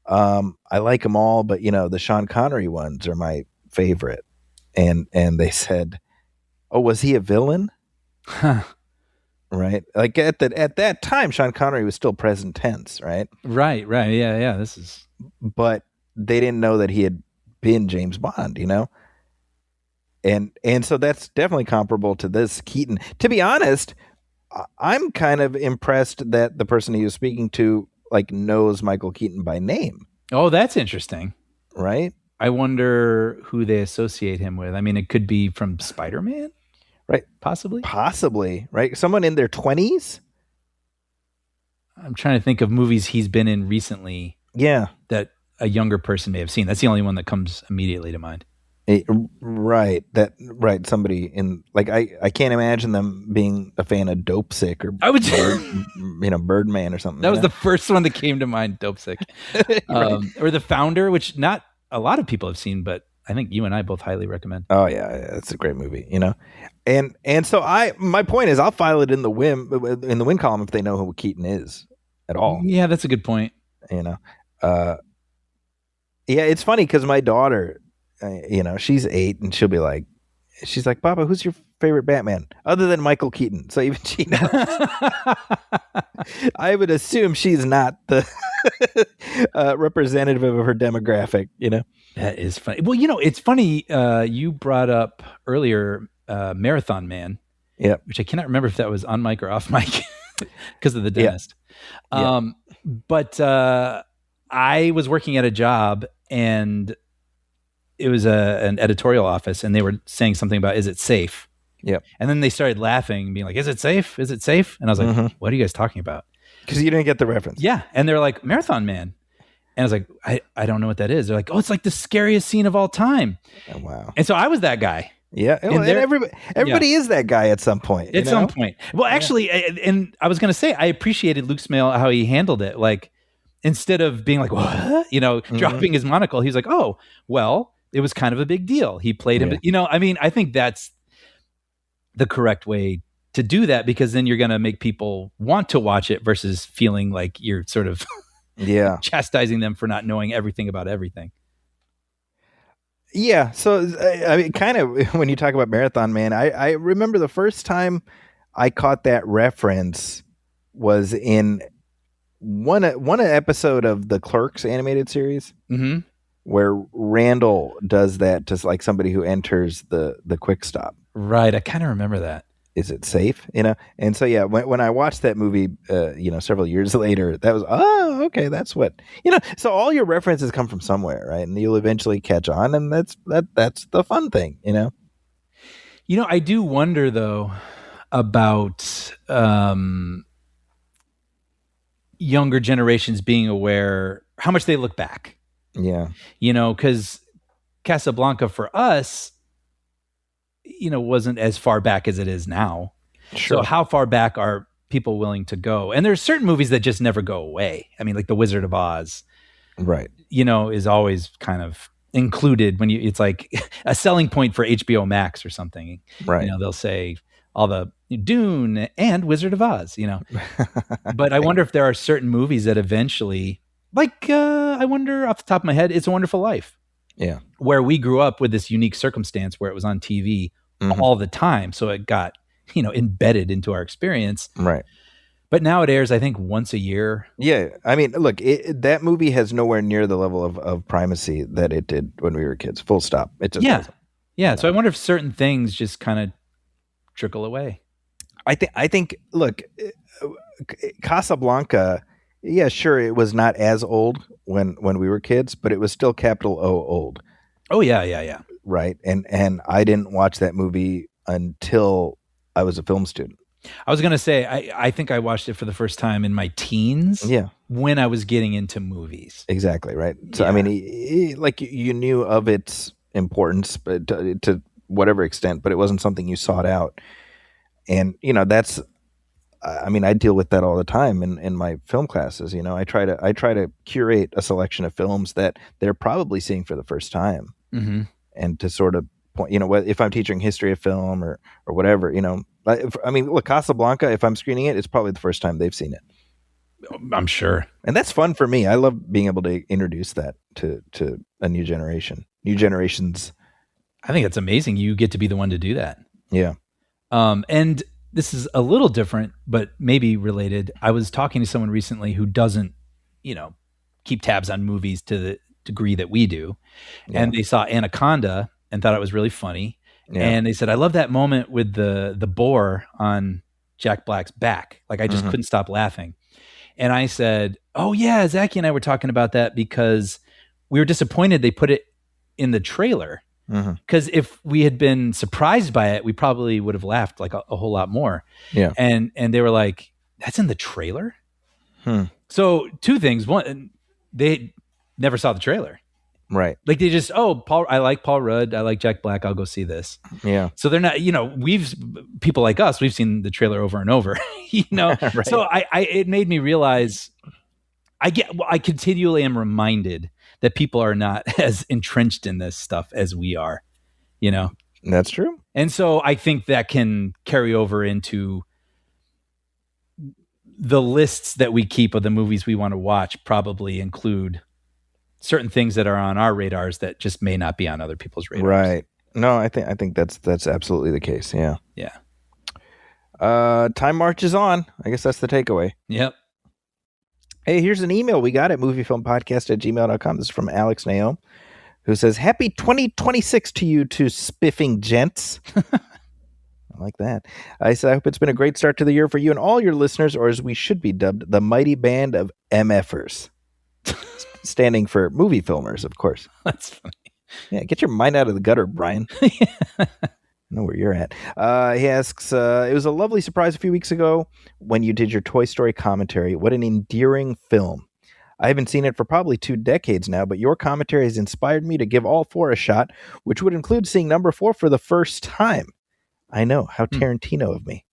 I like them all, but the Sean Connery ones are my favorite." And they said, "Oh, was he a villain?" Huh. Right? Like at that time, Sean Connery was still present tense, right? Right. Yeah. This is, but they didn't know that he had been James Bond, And so that's definitely comparable to this Keaton. To be honest, I'm kind of impressed that the person he was speaking to knows Michael Keaton by name. Oh, that's interesting. Right? I wonder who they associate him with. I mean, it could be from Spider-Man, right? Possibly, right? Someone in their 20s? I'm trying to think of movies he's been in recently. Yeah. That a younger person may have seen. That's the only one that comes immediately to mind. Right. Somebody in I can't imagine them being a fan of Dopesick or Birdman or something. That was the first one that came to mind, Dopesick. Right. Or The Founder, which not a lot of people have seen, but I think you and I both highly recommend. Oh yeah, it's a great movie, And so my point is I'll file it in the win column if they know who Keaton is at all. Yeah, that's a good point. Yeah, it's funny because my daughter, she's 8 and she'll be like, Papa, who's your favorite Batman other than Michael Keaton? So even she knows. I would assume she's not the representative of her demographic, That is funny. Well, it's funny. You brought up earlier Marathon Man. Yeah. Which I cannot remember if that was on mic or off mic because of the dentist. Yeah. But I was working at a job and it was an editorial office, and they were saying something about, is it safe? Yeah. And then they started laughing, being like, is it safe? Is it safe? And I was like, what are you guys talking about? Because you didn't get the reference. Yeah. And they're like, Marathon Man. And I was like, I don't know what that is. They're like, oh, it's like the scariest scene of all time. Oh, wow. And so I was that guy. Yeah. And everybody is that guy at some point. At some point. Well, actually, and I was going to say, I appreciated Luke's mail, how he handled it. Like, instead of being like, what? Dropping his monocle, he's like, oh, well, it was kind of a big deal. He played him. I mean, I think that's the correct way to do that, because then you're going to make people want to watch it versus feeling like you're sort of chastising them for not knowing everything about everything. Yeah. So, I mean, kind of when you talk about Marathon Man, I remember the first time I caught that reference was in one episode of the Clerks animated series, where Randall does that to like somebody who enters the quick stop. Right. I kind of remember that. Is it safe? And so, yeah, when I watched that movie, several years later, that was, okay, that's what, so all your references come from somewhere, right? And you'll eventually catch on, and that's the fun thing, I do wonder though about younger generations being aware how much they look back. Yeah. Because Casablanca for us, wasn't as far back as it is now. Sure. So how far back are people willing to go? And there's certain movies that just never go away. I mean, like The Wizard of Oz, right? Is always kind of included when it's like a selling point for HBO Max or something, right? They'll say all the Dune and Wizard of Oz, but I wonder if there are certain movies that eventually, like, I wonder off the top of my head, It's a Wonderful Life. Yeah. Where we grew up with this unique circumstance where it was on TV all the time. So it got, embedded into our experience. Right. But now it airs, I think, once a year. Yeah. I mean, look, that movie has nowhere near the level of primacy that it did when we were kids. Full stop. It just doesn't. Yeah. So I wonder if certain things just kind of trickle away. I think, look, Casablanca, yeah, sure, it was not as old when we were kids, but it was still capital O old. Oh, yeah. Right. And I didn't watch that movie until I was a film student. I was going to say, I think I watched it for the first time in my teens. Yeah. When I was getting into movies. Exactly. Right. So, I mean, like you knew of its importance, but to whatever extent, but it wasn't something you sought out. And, that's, I mean, I deal with that all the time in my film classes. I try to curate a selection of films that they're probably seeing for the first time, and to sort of point, if I'm teaching history of film or whatever, I mean, look, Casablanca, if I'm screening it, it's probably the first time they've seen it. I'm sure, and that's fun for me. I love being able to introduce that to a new generations. I think it's amazing. You get to be the one to do that. Yeah. And this is a little different, but maybe related. I was talking to someone recently who doesn't, keep tabs on movies to the degree that we do. Yeah. And they saw Anaconda and thought it was really funny. Yeah. And they said, I love that moment with the boar on Jack Black's back. Like, I just couldn't stop laughing. And I said, oh yeah, Zachy and I were talking about that because we were disappointed they put it in the trailer. Because if we had been surprised by it, we probably would have laughed like a whole lot more. Yeah. And they were like, that's in the trailer? So two things. One, they never saw the trailer. Right. Like they just, I like Paul Rudd. I like Jack Black. I'll go see this. Yeah. So they're not, people like us, we've seen the trailer over and over, Right. So it made me realize I continually am reminded that people are not as entrenched in this stuff as we are, That's true. And so I think that can carry over into the lists that we keep of the movies we want to watch, probably include certain things that are on our radars that just may not be on other people's radars. Right. No, I think that's absolutely the case. Yeah. Yeah. Time marches on. I guess that's the takeaway. Yep. Hey, here's an email we got at moviefilmpodcast@gmail.com. This is from Alex Naom, who says, happy 2026 to you two spiffing gents. I like that. I said, I hope it's been a great start to the year for you and all your listeners, or as we should be dubbed, the mighty band of MFers. Standing for movie filmers, of course. That's funny. Yeah, get your mind out of the gutter, Brian. I know where you're at. He asks, it was a lovely surprise a few weeks ago when you did your Toy Story commentary. What an endearing film. I haven't seen it for probably 2 decades now, but your commentary has inspired me to give all 4 a shot, which would include seeing number 4 for the first time. I know, how Tarantino of me.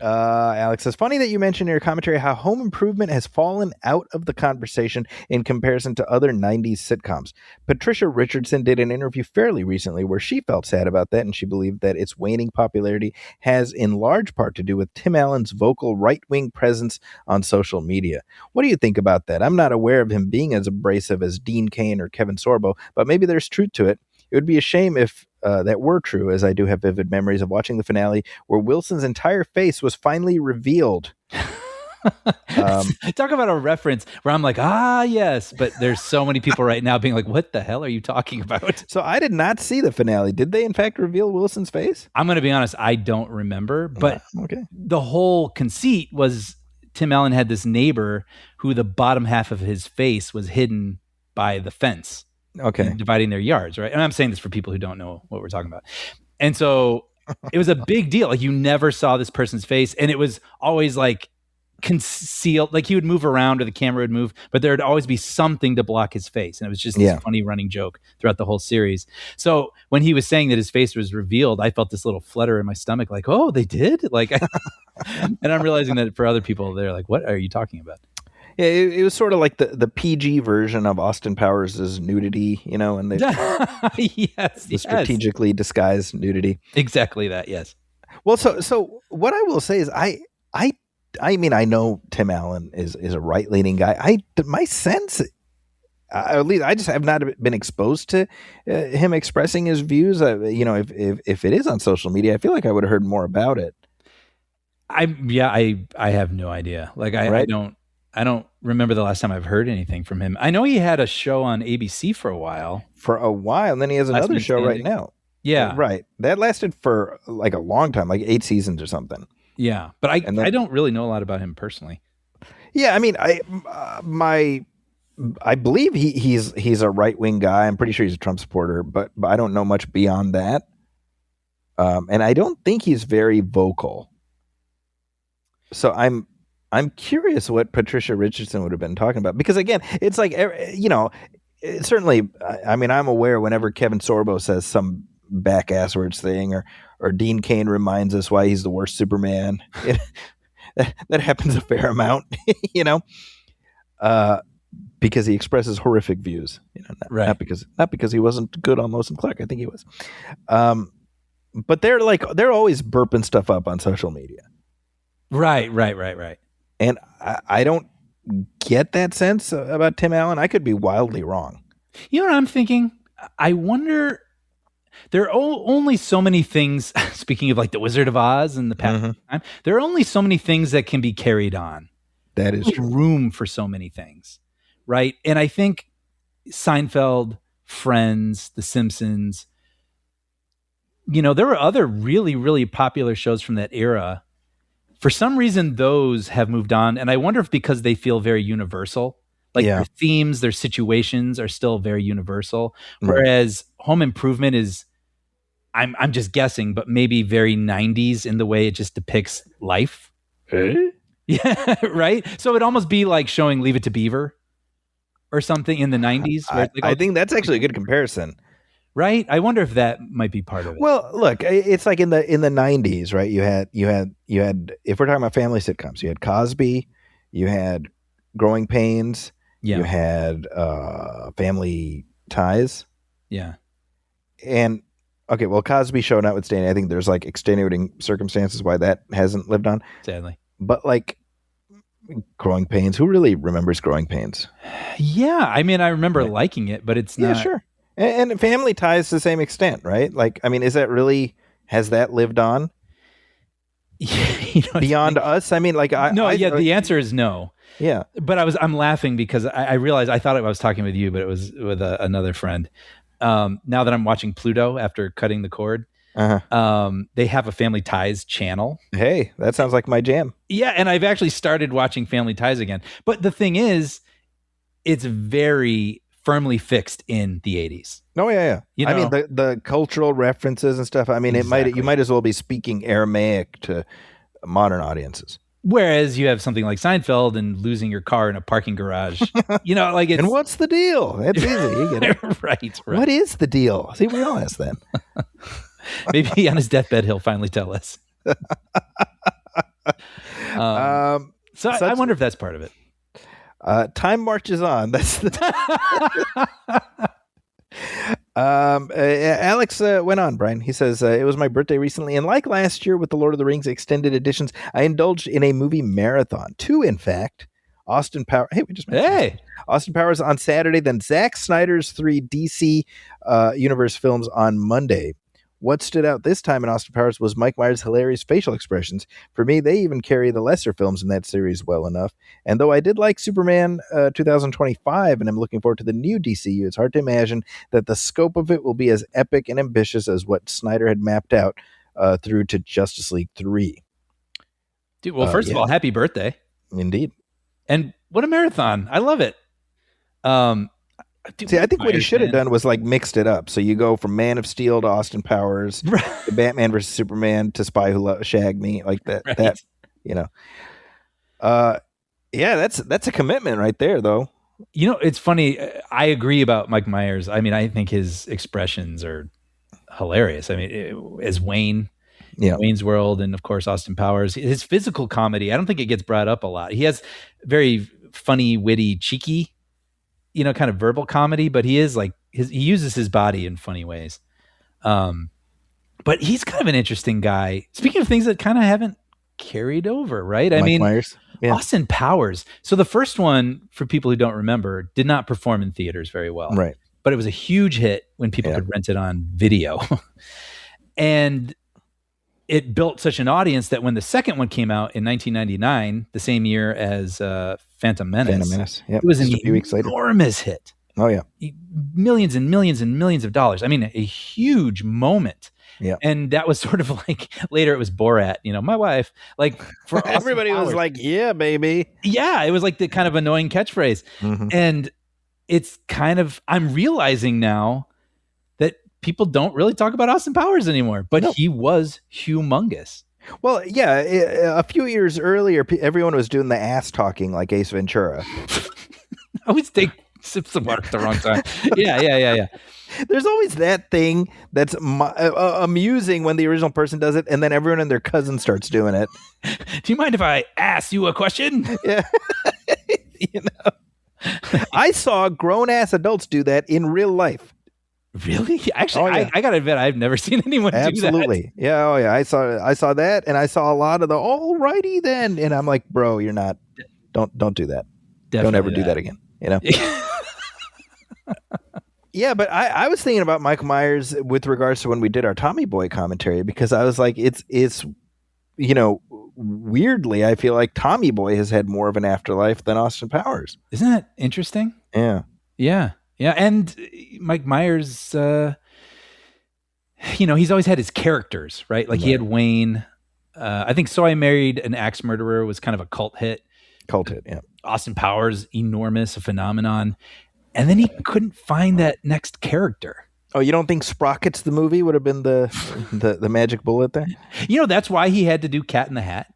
Alex says, funny that you mentioned in your commentary how Home Improvement has fallen out of the conversation in comparison to other 90s sitcoms. Patricia Richardson did an interview fairly recently where she felt sad about that, and she believed that its waning popularity has in large part to do with Tim Allen's vocal right-wing presence on social media. What do you think about that? I'm not aware of him being as abrasive as Dean Cain or Kevin Sorbo, but maybe there's truth to it. It would be a shame if that were true, as I do have vivid memories of watching the finale where Wilson's entire face was finally revealed. Talk about a reference where I'm like, yes, but there's so many people right now being like, what the hell are you talking about? So I did not see the finale. Did they in fact reveal Wilson's face? I'm going to be honest, I don't remember, but okay. The whole conceit was Tim Allen had this neighbor who the bottom half of his face was hidden by the fence. Okay. Dividing their yards, right? And I'm saying this for people who don't know what we're talking about. And so it was a big deal. Like you never saw this person's face, and it was always like concealed. Like he would move around or the camera would move, but there would always be something to block his face. And it was just this funny running joke throughout the whole series. So when he was saying that his face was revealed, I felt this little flutter in my stomach, like, oh, they did? Like, and I'm realizing that for other people, they're like, what are you talking about? Yeah, it was sort of like the PG version of Austin Powers' nudity, and the strategically disguised nudity. Exactly that, yes. Well, so what I will say is I mean, I know Tim Allen is a right-leaning guy. My sense, at least I just have not been exposed to him expressing his views. If it is on social media, I feel like I would have heard more about it. I have no idea. Like I don't remember the last time I've heard anything from him. I know he had a show on ABC for a while. And then he has another show right now. Yeah. Right. That lasted for like a long time, like 8 seasons or something. Yeah. But I don't really know a lot about him personally. Yeah. I mean, I believe he's a right-wing guy. I'm pretty sure he's a Trump supporter, but I don't know much beyond that. And I don't think he's very vocal. So I'm curious what Patricia Richardson would have been talking about, because again, it's like, certainly, I mean, I'm aware whenever Kevin Sorbo says some back-asswards thing or Dean Cain reminds us why he's the worst Superman, that happens a fair amount, because he expresses horrific views, not because he wasn't good on Lois and Clark. I think he was. But they're always burping stuff up on social media. Right. And I don't get that sense about Tim Allen. I could be wildly wrong. You know what I'm thinking? I wonder, there are only so many things, speaking of like the Wizard of Oz and the past time, there are only so many things that can be carried on. That is true. Room for so many things, right? And I think Seinfeld, Friends, The Simpsons, there were other really, really popular shows from that era. For some reason, those have moved on. And I wonder if because they feel very universal, like their themes, their situations are still very universal. Whereas Home Improvement is, I'm just guessing, but maybe very 90s in the way it just depicts life. Yeah, right? So it'd almost be like showing Leave It to Beaver or something in the 90s. I think that's actually a good comparison. Right? I wonder if that might be part of it. Well, look, it's like in the 90s, right? You had if we're talking about family sitcoms, you had Cosby, you had Growing Pains, you had Family Ties. Yeah. And okay, well, Cosby Show notwithstanding, I think there's like extenuating circumstances why that hasn't lived on. Sadly. But like Growing Pains, who really remembers Growing Pains? Yeah, I mean, I remember liking it, but it's not. Yeah, sure. And Family Ties to the same extent, right? Like, I mean, has that lived on? Beyond us? I mean, like, the answer is no. Yeah. But I'm laughing because I realized, I thought I was talking with you, but it was with another friend. Now that I'm watching Pluto after cutting the cord, they have a Family Ties channel. Hey, that sounds like my jam. Yeah. And I've actually started watching Family Ties again. But the thing is, it's very firmly fixed in the 80s. Oh yeah. I mean the cultural references and stuff. I mean, you might as well be speaking Aramaic to modern audiences. Whereas you have something like Seinfeld and losing your car in a parking garage. Like it's. And what's the deal? That's easy. You get it. Right. What is the deal? See, we all ask that. Maybe on his deathbed he'll finally tell us. So I wonder if that's part of it. Time marches on. That's the Alex went on, Brian. He says, it was my birthday recently, and like last year with the Lord of the Rings extended editions, I indulged in a movie marathon. 2, in fact. Austin Powers. Hey, we just mentioned Austin Powers on Saturday, then Zack Snyder's 3 DC Universe films on Monday. What stood out this time in Austin Powers was Mike Myers' hilarious facial expressions. For me, they even carry the lesser films in that series well enough. And though I did like Superman 2025 and I'm looking forward to the new DCU, it's hard to imagine that the scope of it will be as epic and ambitious as what Snyder had mapped out through to Justice League 3. Dude, well, first of all, happy birthday. Indeed. And what a marathon. I love it. See, I think what he should have done was like mixed it up. So you go from Man of Steel to Austin Powers, to Batman versus Superman to Spy Who Shagged Me, like that. Right. That, you know, that's a commitment right there, though. You know, it's funny. I agree about Mike Myers. I mean, I think his expressions are hilarious. I mean, as Wayne, Wayne's World, and of course Austin Powers. His physical comedy, I don't think it gets brought up a lot. He has very funny, witty, cheeky, kind of verbal comedy, but he is like he uses his body in funny ways. But he's kind of an interesting guy. Speaking of things that kind of haven't carried over, right? Mike Myers. Yeah. Austin Powers. So the first one, for people who don't remember, did not perform in theaters very well. Right. But it was a huge hit when people could rent it on video. And it built such an audience that when the second one came out in 1999, the same year as Phantom Menace, yep. It was an a few weeks later. Enormous hit. Oh, yeah. Millions and millions and millions of dollars. I mean, a huge moment. Yeah. And that was sort of like, later it was Borat, my wife, like for everybody was like, yeah, baby. Yeah. It was like the kind of annoying catchphrase. Mm-hmm. And it's kind of, I'm realizing now that people don't really talk about Austin Powers anymore, but he was humongous. Well, yeah, a few years earlier, everyone was doing the ass talking like Ace Ventura. I always take sips of water at the wrong time. Yeah. There's always that thing that's amusing when the original person does it, and then everyone and their cousin starts doing it. Do you mind if I ask you a question? Yeah. I saw grown-ass adults do that in real life. Really? Actually, I gotta admit, I've never seen anyone do that. Absolutely. Yeah. Oh, yeah. I saw that, and I saw a lot of the alrighty then, and I'm like, bro, you're not. Don't do that. Definitely don't ever do that again. Yeah, but I was thinking about Mike Myers with regards to when we did our Tommy Boy commentary, because I was like, it's weirdly, I feel like Tommy Boy has had more of an afterlife than Austin Powers. Isn't that interesting? Yeah. And Mike Myers, he's always had his characters, right? Like he had Wayne. I think So I Married an Axe Murderer was kind of a cult hit. Yeah. Austin Powers, enormous, a phenomenon. And then he couldn't find that next character. Oh, you don't think Sprockets the movie would have been the magic bullet there? That's why he had to do Cat in the Hat.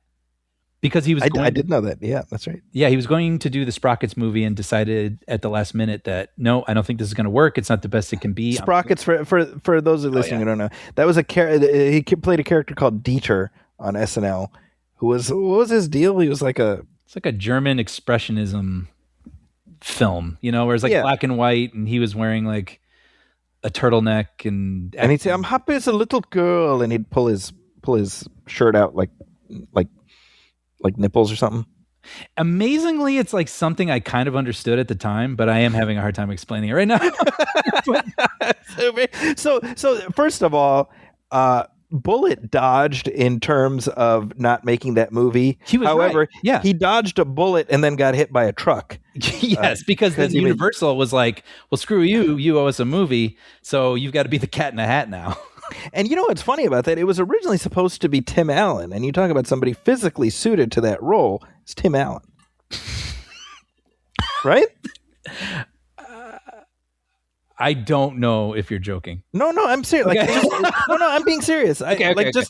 Because he was I did know that. Yeah, that's right. Yeah, he was going to do the Sprockets movie and decided at the last minute that, no, I don't think this is going to work. It's not the best it can be. Sprockets, for those who are listening who don't know, that was he played a character called Dieter on SNL, what was his deal? He was like it's like a German expressionism film, where it's like black and white, and he was wearing like a turtleneck and he'd say, "I'm happy as a little girl," and he'd pull his shirt out like nipples or something. Amazingly, it's like something I kind of understood at the time, but I am having a hard time explaining it right now. So first of all, Bullet dodged in terms of not making that movie. However, he dodged a bullet and then got hit by a truck. Yes, because then Universal was like, well, screw you. You owe us a movie, so you've got to be the Cat in the Hat now. And you know what's funny about that? It was originally supposed to be Tim Allen, and you talk about somebody physically suited to that role. It's Tim Allen. Right? I don't know if you're joking. No, I'm serious. Okay. I'm being serious.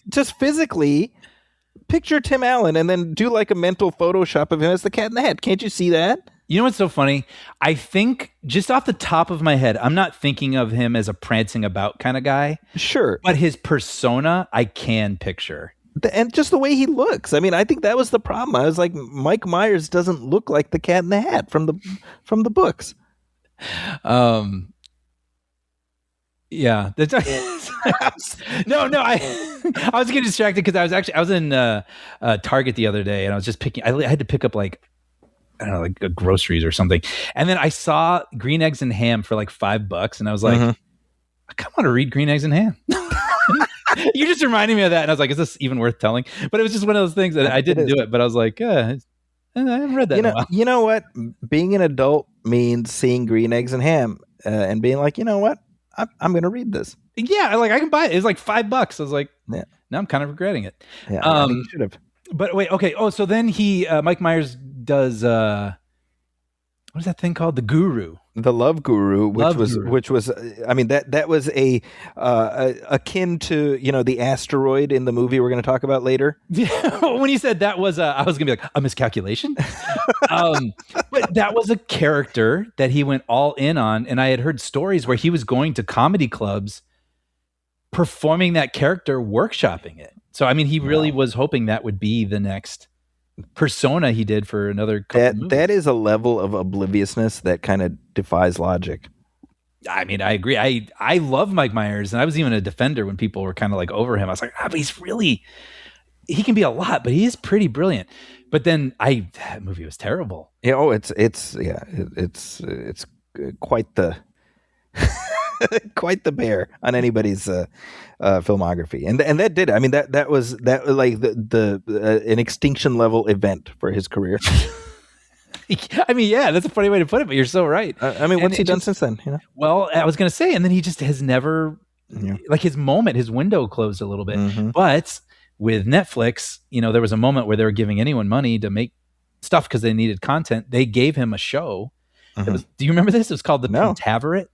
Just physically picture Tim Allen and then do like a mental Photoshop of him as the Cat in the Hat. Can't you see that? You know what's so funny? I think just off the top of my head, I'm not thinking of him as a prancing about kind of guy. Sure. But his persona, I can picture. And just the way he looks. I mean, I think that was the problem. I was like, Mike Myers doesn't look like the Cat in the Hat from the books. Yeah. No, I was getting distracted because I was in Target the other day, and I was just picking. I had to pick up like, I don't know, like groceries or something, and then I saw Green Eggs and Ham for like $5, and I was like, I kind of want to read Green Eggs and Ham. You just reminded me of that, and I was like, is this even worth telling? But it was just one of those things that I didn't do it, but I was like, I haven't read that in a while. You know what? Being an adult means seeing Green Eggs and Ham and being like, you know what? I'm going to read this. Yeah, like I can buy it. It's like $5. I was like, now I'm kind of regretting it. Yeah, I think you should have. But wait, okay. Oh, so then Mike Myers does what is that thing called? The Guru. The Love Guru, which was I mean that was a akin to, you know, the asteroid in the movie we're going to talk about later. Yeah, when you said that was I was going to be like a miscalculation. But that was a character that he went all in on, and I had heard stories where he was going to comedy clubs performing that character, workshopping it. So I mean, he really was hoping that would be the next persona he did for another couple movies. That is a level of obliviousness that kind of defies logic. I mean, I agree. I love Mike Myers, and I was even a defender when people were kind of like over him. I was like, but he can be a lot, but he is pretty brilliant. But then that movie was terrible. Yeah, it's quite the quite the bear on anybody's filmography, and that did. I mean, that was like the an extinction level event for his career. I mean, yeah, that's a funny way to put it, but you're so right. I mean, what's he done since then? You know? Well, I was going to say, and then he just has never, like his window closed a little bit. Mm-hmm. But with Netflix, you know, there was a moment where they were giving anyone money to make stuff because they needed content. They gave him a show. Mm-hmm. Do you remember this? It was called The Pentaveret.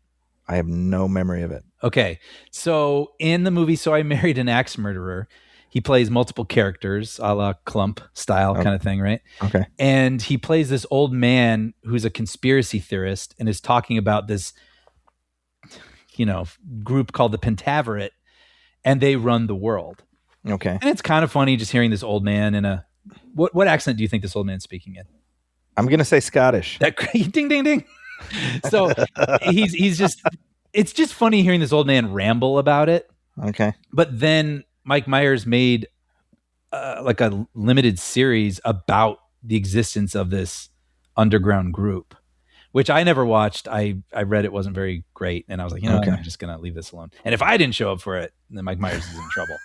I have no memory of it. Okay. So in the movie, So I Married an Axe Murderer, he plays multiple characters, a la Clump style kind of thing, right? Okay. And he plays this old man who's a conspiracy theorist and is talking about this, you know, group called the Pentaveret, and they run the world. Okay. And it's kind of funny just hearing this old man in a... What accent do you think this old man's speaking in? I'm going to say Scottish. That ding, ding, ding. So he's just... It's just funny hearing this old man ramble about it. Okay. But then Mike Myers made like a limited series about the existence of this underground group, which I never watched. I read it wasn't very great, and I was like, you know, I'm just gonna leave this alone. And if I didn't show up for it, then Mike Myers is in trouble.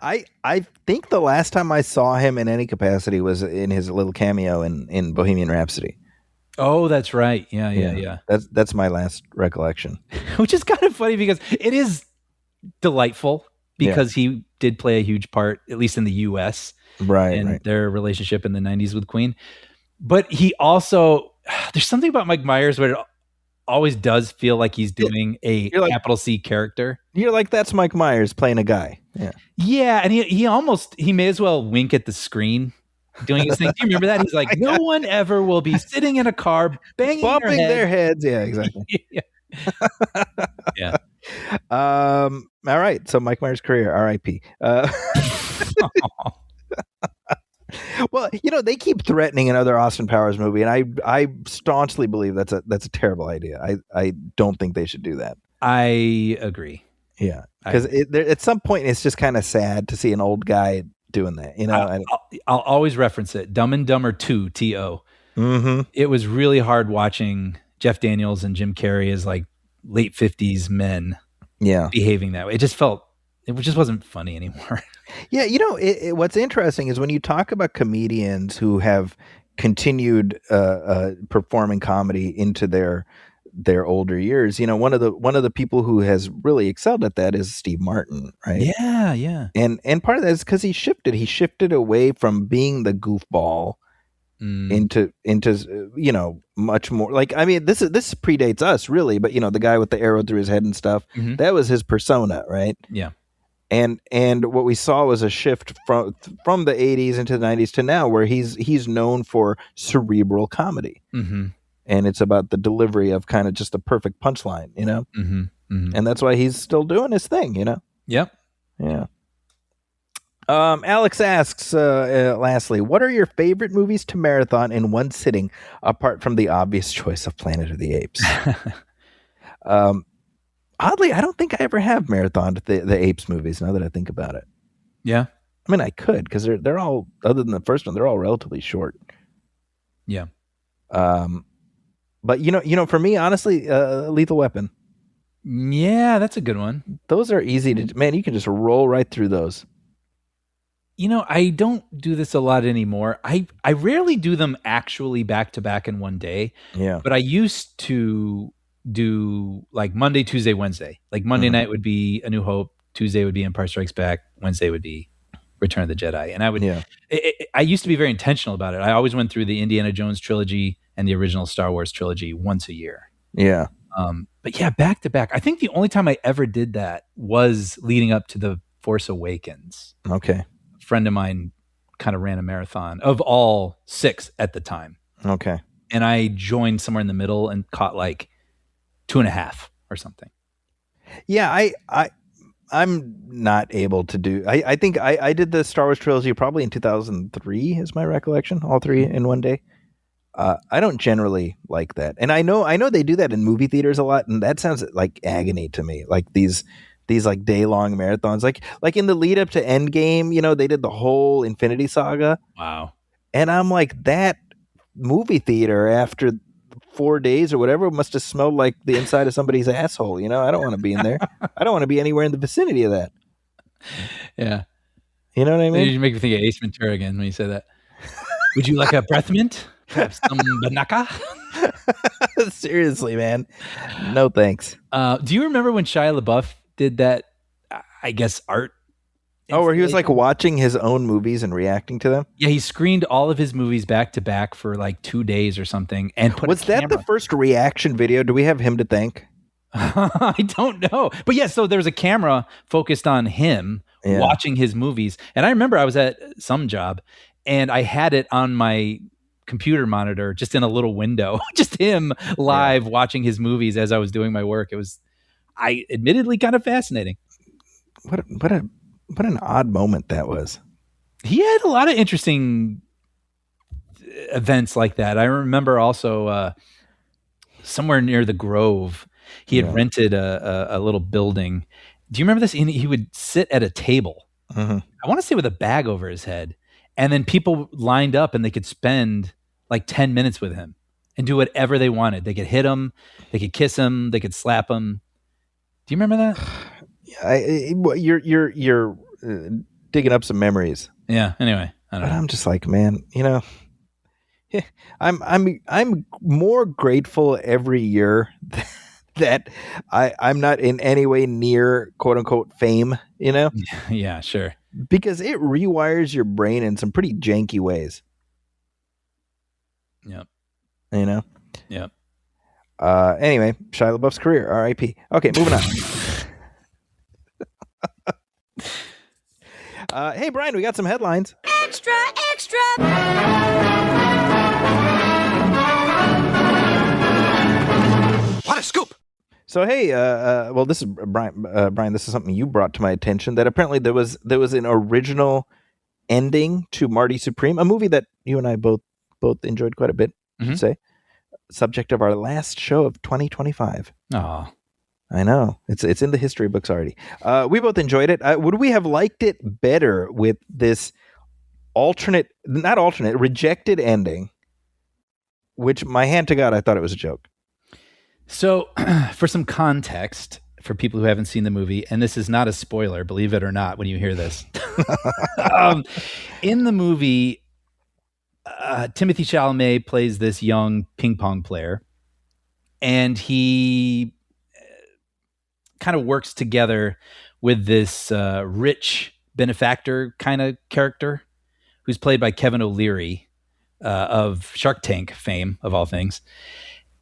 I think the last time I saw him in any capacity was in his little cameo in Bohemian Rhapsody. Oh, that's right. Yeah. That's my last recollection. Which is kind of funny because it is delightful because he did play a huge part, at least in the U.S., in their relationship in the 90s with Queen. But he also, there's something about Mike Myers where it always does feel like he's doing a capital C character. You're like, that's Mike Myers playing a guy. Yeah, and he may as well wink at the screen doing his thing. Do you remember that? He's like, no one ever will be sitting in a car bumping their heads. Yeah, exactly. Yeah. All right. So Mike Myers' career, R.I.P. Well, you know, they keep threatening another Austin Powers movie, and I staunchly believe that's a terrible idea. I don't think they should do that. I agree. Yeah, because at some point it's just kind of sad to see an old guy doing that. You know, I'll always reference it. Dumb and Dumber 2, T.O. Mm-hmm. It was really hard watching Jeff Daniels and Jim Carrey as like late 50s men behaving that way. It just wasn't funny anymore. Yeah, you know, what's interesting is when you talk about comedians who have continued performing comedy into their older years, you know, one of the people who has really excelled at that is Steve Martin, right? Yeah. And part of that is because he shifted away from being the goofball into you know, much more like, I mean, this predates us really, but you know, the guy with the arrow through his head and stuff, that was his persona, right? Yeah. And what we saw was a shift from the 80s into the 90s to now, where he's known for cerebral comedy. Mm-hmm. And it's about the delivery of kind of just a perfect punchline, you know? Mm-hmm. Mm-hmm. And that's why he's still doing his thing, you know? Yep. Yeah. Alex asks, lastly, what are your favorite movies to marathon in one sitting, apart from the obvious choice of Planet of the Apes? Oddly, I don't think I ever have marathoned the Apes movies. Now that I think about it, Yeah. I mean, I could because they're all, other than the first one, they're all relatively short. Yeah. But for me, honestly, Lethal Weapon. Yeah, that's a good one. Those are easy to, man. You can just roll right through those. I don't do this a lot anymore. I rarely do them actually back to back in one day. Yeah. But I used to do like Monday, Tuesday, Wednesday. Like Monday night would be A New Hope, Tuesday would be Empire Strikes Back, Wednesday would be Return of the Jedi. And I would, I used to be very intentional about it. I always went through the Indiana Jones trilogy and the original Star Wars trilogy once a year. Yeah. But yeah, back to back. I think the only time I ever did that was leading up to The Force Awakens. Okay. A friend of mine kind of ran a marathon of all 6 at the time. Okay. And I joined somewhere in the middle and caught like 2.5 or something. Yeah, I'm not able to do. I think I did the Star Wars trilogy probably in 2003 is my recollection. All 3 in one day. I don't generally like that, and I know they do that in movie theaters a lot, and that sounds like agony to me. Like these like day long marathons, like in the lead up to Endgame, they did the whole Infinity Saga. Wow. And I'm like, that movie theater after 4 days or whatever must have smelled like the inside of somebody's asshole. I don't want to be in there. I don't want to be anywhere in the vicinity of that. Yeah. You know what I mean? You make me think of Ace Ventura again when you say that. Would you like a breath mint? Perhaps some banaka? Seriously, man. No thanks. Do you remember when Shia LaBeouf did that, I guess, art? Where he was like watching his own movies and reacting to them? Yeah, he screened all of his movies back to back for like 2 days or something. And was that the first reaction video? Do we have him to thank? I don't know. But yeah, so there was a camera focused on him watching his movies. And I remember I was at some job and I had it on my computer monitor just in a little window, just him live watching his movies as I was doing my work. It was, admittedly, kind of fascinating. What an odd moment that was. He had a lot of interesting events like that. I remember also somewhere near the Grove, he had rented a little building. Do you remember this? He would sit at a table. Mm-hmm. I want to say with a bag over his head. And then people lined up and they could spend like 10 minutes with him and do whatever they wanted. They could hit him. They could kiss him. They could slap him. Do you remember that? You're digging up some memories. Yeah. Anyway, I don't know. I'm just like, man, I'm more grateful every year that I'm not in any way near quote unquote fame, Yeah, sure. Because it rewires your brain in some pretty janky ways. Yep. Yep. Anyway, Shia LaBeouf's career, R.I.P. Okay, moving on. Hey, Brian, we got some headlines. Extra, extra. What a scoop! So hey, well, this is Brian. Brian, this is something you brought to my attention. That apparently there was an original ending to Marty Supreme, a movie that you and I both enjoyed quite a bit. I should say, subject of our last show of 2025. Oh, I know it's in the history books already. We both enjoyed it. Would we have liked it better with this rejected ending? Which, my hand to God, I thought it was a joke. So, for some context, for people who haven't seen the movie, and this is not a spoiler, believe it or not, when you hear this. In the movie, Timothée Chalamet plays this young ping pong player, and he kind of works together with this rich benefactor kind of character who's played by Kevin O'Leary of Shark Tank fame, of all things.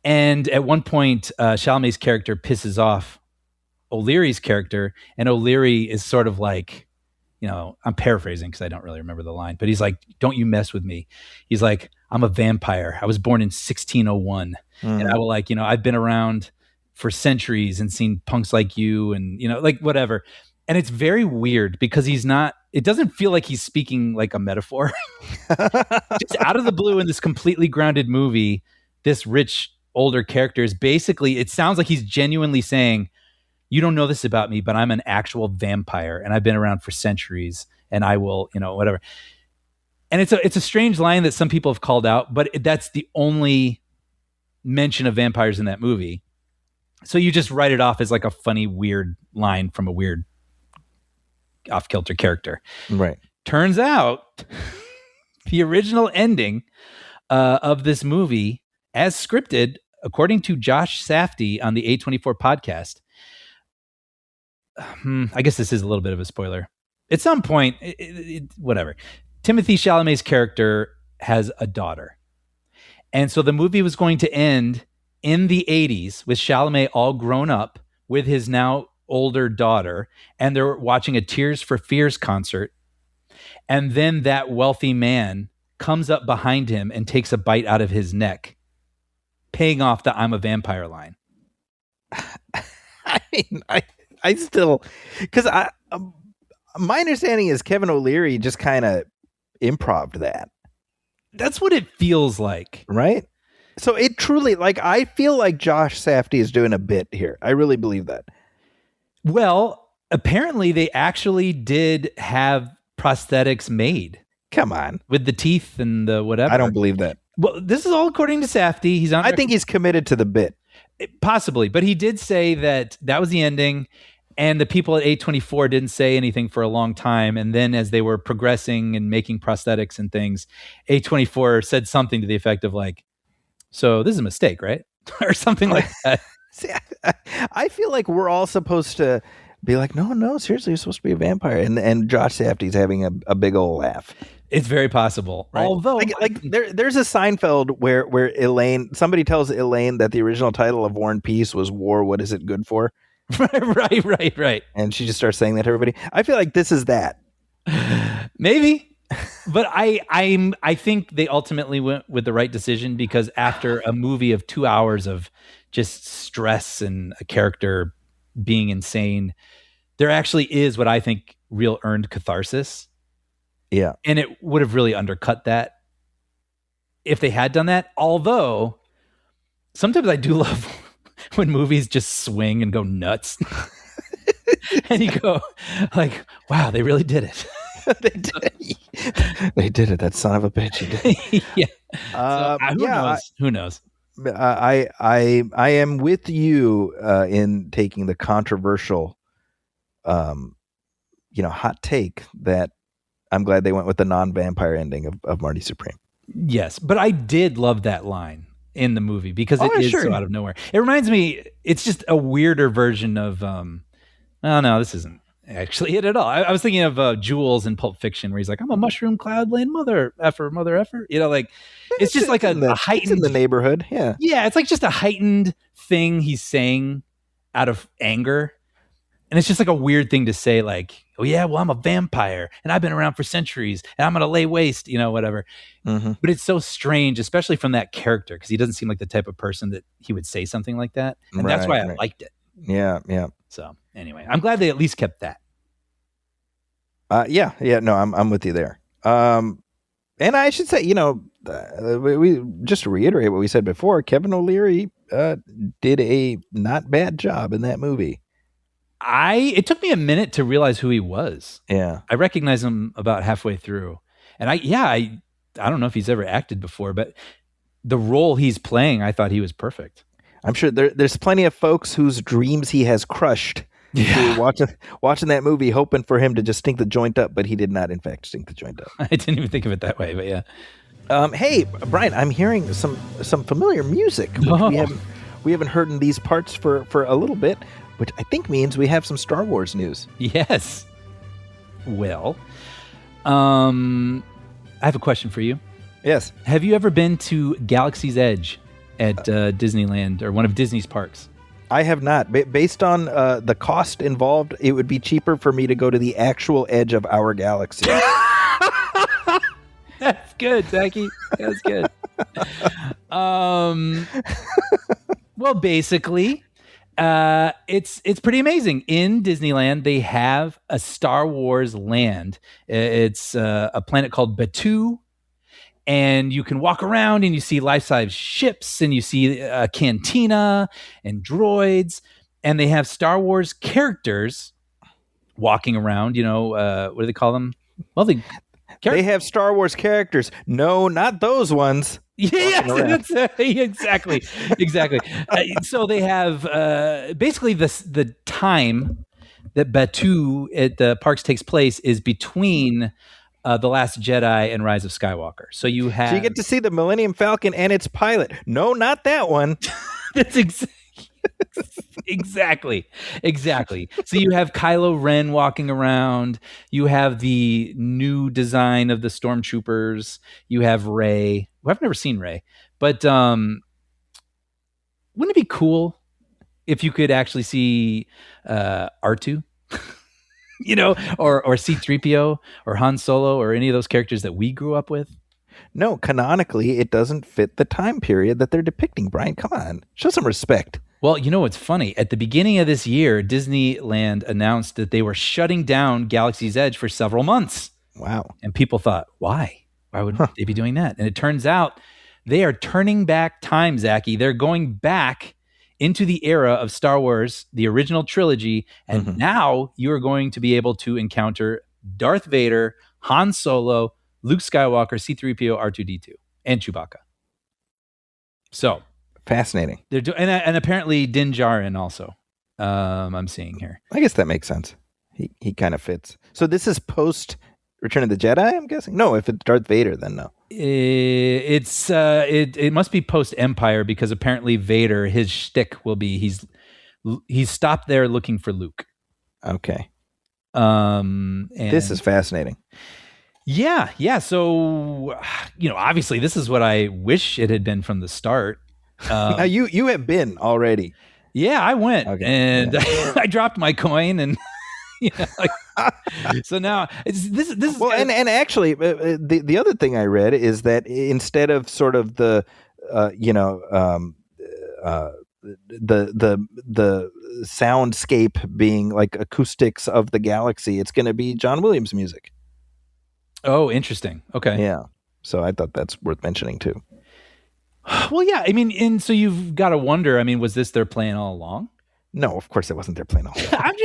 And at one point, Chalamet's character pisses off O'Leary's character, and O'Leary is sort of like, I'm paraphrasing because I don't really remember the line, but he's like, "Don't you mess with me." He's like, "I'm a vampire. I was born in 1601, and I will I've been around for centuries and seen punks like you, and like whatever." And it's very weird because he's not it doesn't feel like he's speaking like a metaphor. Just out of the blue in this completely grounded movie, this rich older character is basically, it sounds like he's genuinely saying, you don't know this about me, but I'm an actual vampire and I've been around for centuries and I will, whatever. And it's a strange line that some people have called out, but that's the only mention of vampires in that movie. So you just write it off as like a funny, weird line from a weird off-kilter character. Right. Turns out the original ending of this movie, as scripted, according to Josh Safdie on the A24 podcast, I guess this is a little bit of a spoiler. At some point, whatever. Timothée Chalamet's character has a daughter. And so the movie was going to end in the 80s with Chalamet all grown up with his now older daughter, and they're watching a Tears for Fears concert. And then that wealthy man comes up behind him and takes a bite out of his neck, paying off the I'm a vampire line. I mean, I still, because my understanding is Kevin O'Leary just kind of improv'd that. That's what it feels like. Right? So it truly, like, I feel like Josh Safdie is doing a bit here. I really believe that. Well, apparently they actually did have prosthetics made. Come on. With the teeth and the whatever. I don't believe that. Well, this is all according to Safdie. He's on. I think he's committed to the bit. Possibly, but he did say that was the ending, and the people at A24 didn't say anything for a long time. And then as they were progressing and making prosthetics and things, A24 said something to the effect of like, so this is a mistake, right? Or something like that. See, I feel like we're all supposed to be like, no, seriously, you're supposed to be a vampire. And Josh Safdie's having a big old laugh. It's very possible. Right? Although there's a Seinfeld where Elaine, somebody tells Elaine that the original title of War and Peace was War, What Is It Good For? Right. And she just starts saying that to everybody. I feel like this is that. Maybe. But I think they ultimately went with the right decision, because after a movie of 2 hours of just stress and a character being insane, there actually is what I think real earned catharsis. Yeah. And it would have really undercut that if they had done that. Although sometimes I do love when movies just swing and go nuts. And you go like, wow, they really did it. They did it. That son of a bitch. He did. Yeah. Who knows? I am with you in taking the controversial, hot take that I'm glad they went with the non-vampire ending of Marty Supreme. Yes, but I did love that line in the movie because it is so out of nowhere. It reminds me, it's just a weirder version of, no, this isn't actually it at all. I was thinking of Jules in Pulp Fiction, where he's like, I'm a mushroom cloud laying mother effer. Like it's just like a heightened, it's in the neighborhood. Yeah. It's like just a heightened thing he's saying out of anger. And it's just like a weird thing to say, like, oh yeah, well, I'm a vampire and I've been around for centuries and I'm going to lay waste, whatever. Mm-hmm. But it's so strange, especially from that character, because he doesn't seem like the type of person that he would say something like that. And that's why I liked it. Yeah. So anyway, I'm glad they at least kept that. No, I'm with you there. And I should say, we just to reiterate what we said before, Kevin O'Leary did a not bad job in that movie. It took me a minute to realize who he was. Yeah. I recognized him about halfway through. And I don't know if he's ever acted before, but the role he's playing, I thought he was perfect. I'm sure there's plenty of folks whose dreams he has crushed. Yeah. Watching that movie, hoping for him to just stink the joint up, but he did not, in fact, stink the joint up. I didn't even think of it that way, but yeah. Hey, Brian, I'm hearing some familiar music, which we haven't heard in these parts for a little bit, which I think means we have some Star Wars news. Yes. Well, I have a question for you. Yes. Have you ever been to Galaxy's Edge at Disneyland or one of Disney's parks? I have not. Based on the cost involved, it would be cheaper for me to go to the actual edge of our galaxy. That's good, Zachy. That's good. Well, basically, It's pretty amazing. In Disneyland, they have a Star Wars land. It's a planet called Batuu, and you can walk around and you see life-size ships, and you see a cantina and droids, and they have Star Wars characters walking around. What do they call them? Well, they have Star Wars characters. No, not those ones. Yeah, exactly. So they have basically the time that Batuu at the parks takes place is between The Last Jedi and Rise of Skywalker. So you get to see the Millennium Falcon and its pilot. No, not that one. That's exactly. So you have Kylo Ren walking around. You have the new design of the stormtroopers. You have Rey. Well, I've never seen Rey, but wouldn't it be cool if you could actually see R2? Or C-3PO or Han Solo or any of those characters that we grew up with? No, canonically, it doesn't fit the time period that they're depicting, Brian. Come on. Show some respect. Well, what's funny? At the beginning of this year, Disneyland announced that they were shutting down Galaxy's Edge for several months. Wow. And people thought, why? Why would they be doing that? And it turns out they are turning back time, Zachy. They're going back into the era of Star Wars, the original trilogy, and now you are going to be able to encounter Darth Vader, Han Solo, Luke Skywalker, C-3PO, R2-D2, and Chewbacca. So fascinating. They're and apparently Din Djarin also. I'm seeing here. I guess that makes sense. He kind of fits. So this is post Return of the Jedi, I'm guessing. No, if it's Darth Vader, then no. It must be post Empire, because apparently Vader, his shtick will be he's stopped there looking for Luke. Okay. And this is fascinating. Yeah. So obviously this is what I wish it had been from the start. Now you have been already. Yeah, I went and yeah. I dropped my coin and. So now this is well, and actually the other thing I read is that instead of sort of the soundscape being like acoustics of the galaxy, it's going to be John Williams music. Oh, interesting. Okay. Yeah. So I thought that's worth mentioning too. Well, yeah. I mean, and so you've got to wonder. I mean, was this their plan all along? No, of course it wasn't their plan all along. I'm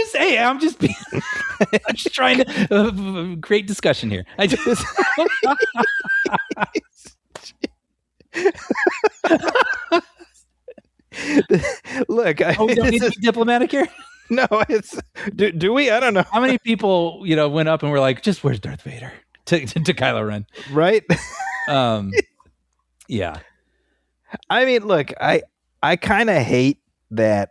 just trying to create discussion here. I just look. We don't need to be diplomatic here. No, it's do we? I don't know. How many people went up and were like, "Just where's Darth Vader?" to Kylo Ren, right? Yeah. I mean, look, I kind of hate that.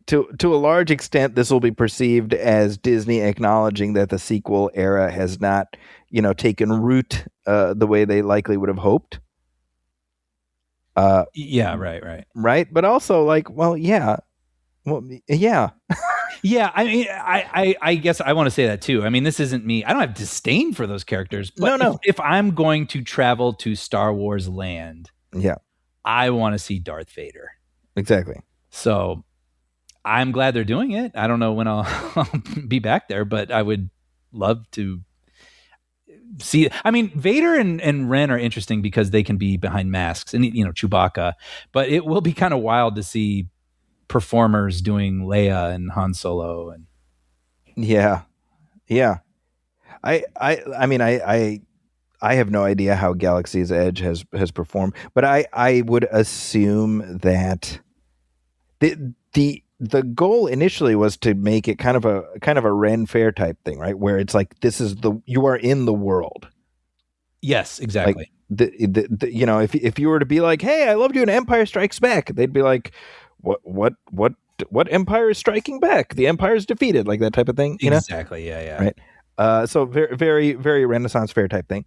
To a large extent, this will be perceived as Disney acknowledging that the sequel era has not, taken root the way they likely would have hoped. Yeah, right. Right, but also yeah. Yeah, I mean, I guess I want to say that too. I mean, this isn't me. I don't have disdain for those characters, but no. If I'm going to travel to Star Wars land, yeah, I want to see Darth Vader. Exactly. So I'm glad they're doing it. I don't know when I'll be back there, but I would love to see. I mean, Vader and Ren are interesting because they can be behind masks, and Chewbacca. But it will be kind of wild to see performers doing Leia and Han Solo, and yeah. I mean, I have no idea how Galaxy's Edge has performed, but I would assume that the goal initially was to make it kind of a Ren Fair type thing, right? Where it's like, you are in the world. Yes, exactly. Like if you were to be like, hey, I loved you in Empire Strikes Back, they'd be like, what Empire is striking back? The Empire is defeated, like that type of thing. Exactly. Yeah. Right. So very, very, very Renaissance Fair type thing.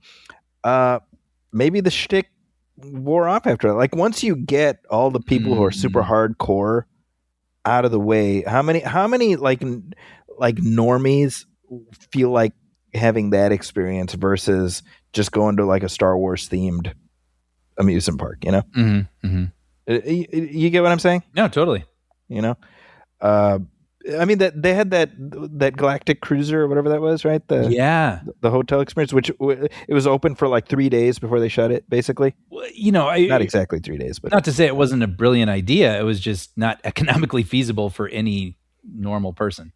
Maybe the shtick wore off after that. Like once you get all the people who are super hardcore out of the way, how many like normies feel like having that experience versus just going to like a Star Wars themed amusement park? Mm-hmm. You get what I'm saying? No, totally. You know, uh, I mean that they had that Galactic Cruiser or whatever that was, right? The hotel experience, which it was open for like 3 days before they shut it, basically. Well, Not exactly 3 days, but not to say it wasn't a brilliant idea. It was just not economically feasible for any normal person.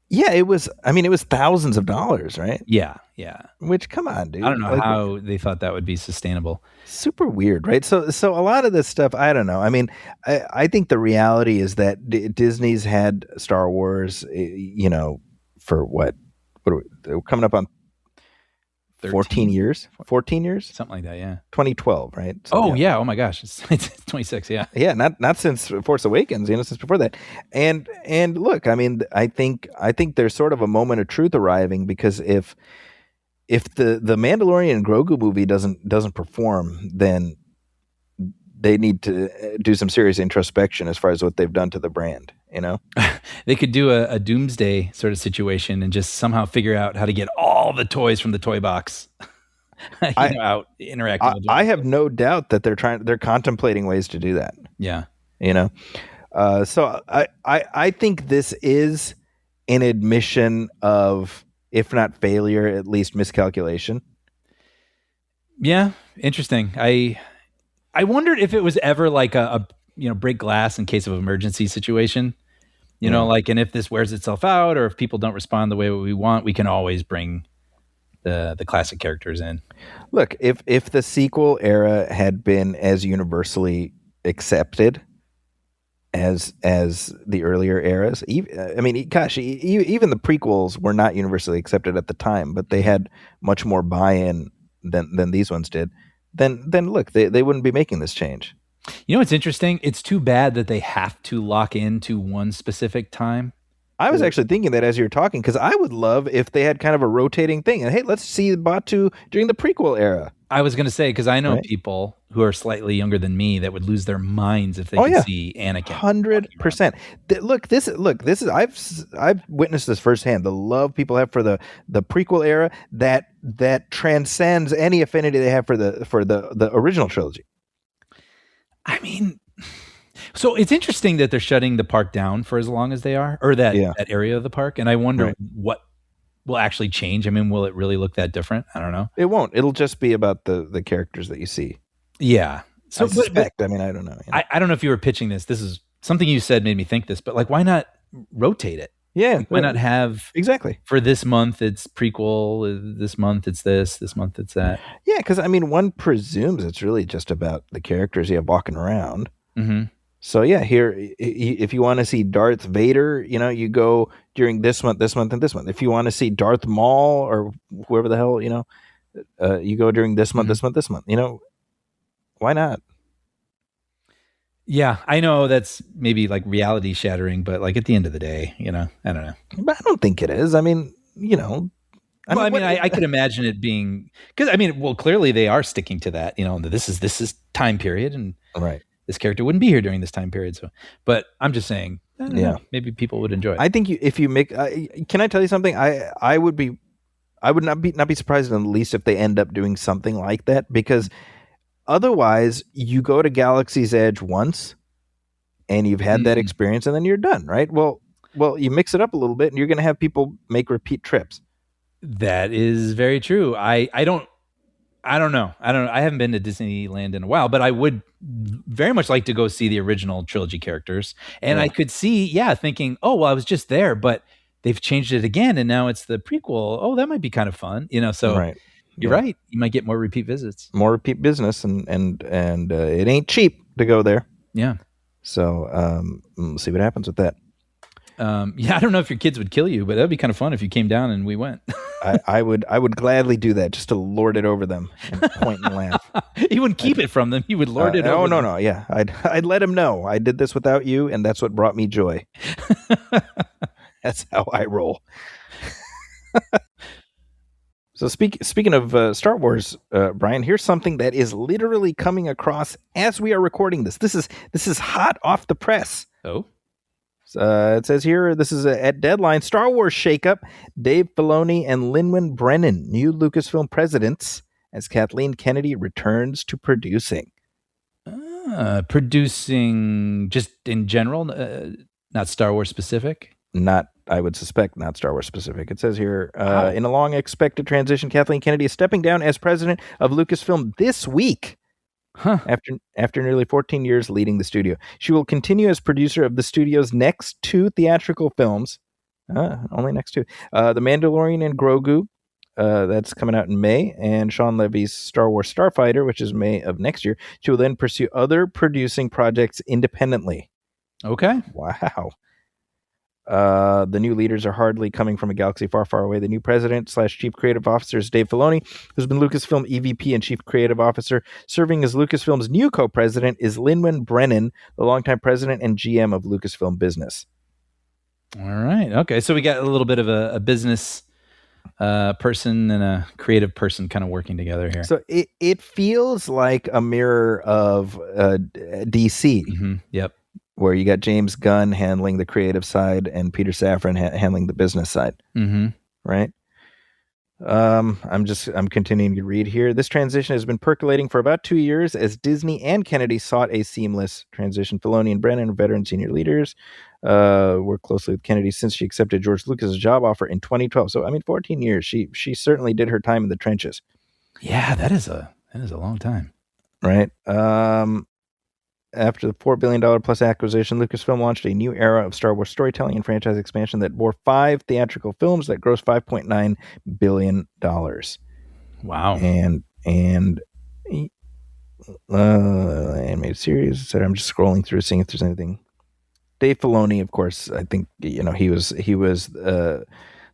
yeah, it was. I mean, it was thousands of dollars, right? Yeah. Which, come on, dude. I don't know how they thought that would be sustainable. Super weird, right? So a lot of this stuff, I don't know. I mean, I think the reality is that Disney's had Star Wars, for what they're coming up on 14 years, Something like that, yeah. 2012, right? So, yeah. Oh my gosh, it's 26, yeah. Yeah, not since Force Awakens, since before that. And look, I mean, I think there's sort of a moment of truth arriving, because if the Mandalorian and Grogu movie doesn't perform, then they need to do some serious introspection as far as what they've done to the brand. They could do a doomsday sort of situation and just somehow figure out how to get all the toys from the toy box out interacting with them. I have no doubt that they're contemplating ways to do that. Yeah. So I think this is an admission of, if not failure, at least miscalculation. Yeah, interesting. I wondered if it was ever like a break glass in case of emergency situation. And if this wears itself out, or if people don't respond the way we want, we can always bring the classic characters in. Look, if the sequel era had been as universally accepted as the earlier eras, even the prequels were not universally accepted at the time, but they had much more buy-in than these ones did. Then look, they wouldn't be making this change. What's interesting? It's too bad that they have to lock into one specific time. I was actually thinking that as you were talking, because I would love if they had kind of a rotating thing. And hey, let's see Batu during the prequel era. I was going to say, because I know people who are slightly younger than me that would lose their minds if they could see Anakin. 100%. Look, this is I've witnessed this firsthand. The love people have for the prequel era that transcends any affinity they have for the original trilogy. I mean, so it's interesting that they're shutting the park down for as long as they are, or that area of the park. And I wonder what will actually change. I mean, will it really look that different? I don't know. It won't. It'll just be about the characters that you see. Yeah. So I suspect. I mean, I don't know. I don't know if you were pitching this. This is something you said made me think this, but why not rotate it? Yeah. Why not have exactly for this month it's prequel, this month it's this month it's that. Yeah, because one presumes it's really just about the characters you have walking around. Mm-hmm. So yeah, here if you want to see Darth Vader, you go during this month, and this month. If you want to see Darth Maul or whoever the hell, you go during this month, this month, this month. Why not? Yeah, I know that's maybe reality shattering, but at the end of the day, I don't know. But I don't think it is. I could imagine it being, because clearly they are sticking to that. This is time period, and right, this character wouldn't be here during this time period. So, but I'm just saying, I don't know, maybe people would enjoy it. I think if you make, can I tell you something? I would not be surprised in the least if they end up doing something like that, because otherwise, you go to Galaxy's Edge once, and you've had that experience, and then you're done, right? Well, you mix it up a little bit, and you're going to have people make repeat trips. That is very true. I don't know. I haven't been to Disneyland in a while, but I would very much like to go see the original trilogy characters. And I could see, thinking, oh, well, I was just there, but they've changed it again, and now it's the prequel. Oh, that might be kind of fun, So. Right. You're right. You might get more repeat visits, more repeat business, and it ain't cheap to go there. Yeah. So we'll see what happens with that. I don't know if your kids would kill you, but that'd be kind of fun if you came down and we went. I would gladly do that, just to lord it over them and point and laugh. You wouldn't keep it from them. You would lord it over them. No. Yeah. I'd let them know I did this without you, and that's what brought me joy. That's how I roll. So speaking of Star Wars, Brian, here's something that is literally coming across as we are recording this. This is hot off the press. Oh. It says here, this is at Deadline, Star Wars shakeup. Dave Filoni and Lin-Manuel Brennan, new Lucasfilm presidents, as Kathleen Kennedy returns to producing. Producing just in general, not Star Wars specific. Not, I would suspect, not Star Wars specific. It says here, Wow. in a long expected transition, Kathleen Kennedy is stepping down as president of Lucasfilm this week. Huh. After nearly 14 years leading the studio. She will continue as producer of the studio's next 2 theatrical films. Only next 2. The Mandalorian and Grogu, that's coming out in May, and Sean Levy's Star Wars Starfighter, which is May of next year. She will then pursue other producing projects independently. Okay. Wow. The new leaders are hardly coming from a galaxy far, far away. The new president / chief creative officer is Dave Filoni, who's been Lucasfilm EVP and chief creative officer. Serving as Lucasfilm's new co-president is Lin-Wen Brennan, the longtime president and GM of Lucasfilm Business. All right. Okay. So we got a little bit of a business person and a creative person kind of working together here. So it feels like a mirror of DC. Mm-hmm. Yep. Where you got James Gunn handling the creative side and Peter Safran handling the business side. Mm-hmm. Right? I'm continuing to read here. This transition has been percolating for about 2 years as Disney and Kennedy sought a seamless transition. Filoni and Brennan, veteran senior leaders, worked closely with Kennedy since she accepted George Lucas's job offer in 2012. So, 14 years. She certainly did her time in the trenches. Yeah, that is a long time. Right? After the $4 billion plus acquisition, Lucasfilm launched a new era of Star Wars storytelling and franchise expansion that bore 5 theatrical films that grossed $5.9 billion. Wow. And animated series, etc. I'm just scrolling through, seeing if there's anything. Dave Filoni, of course, I think, he was the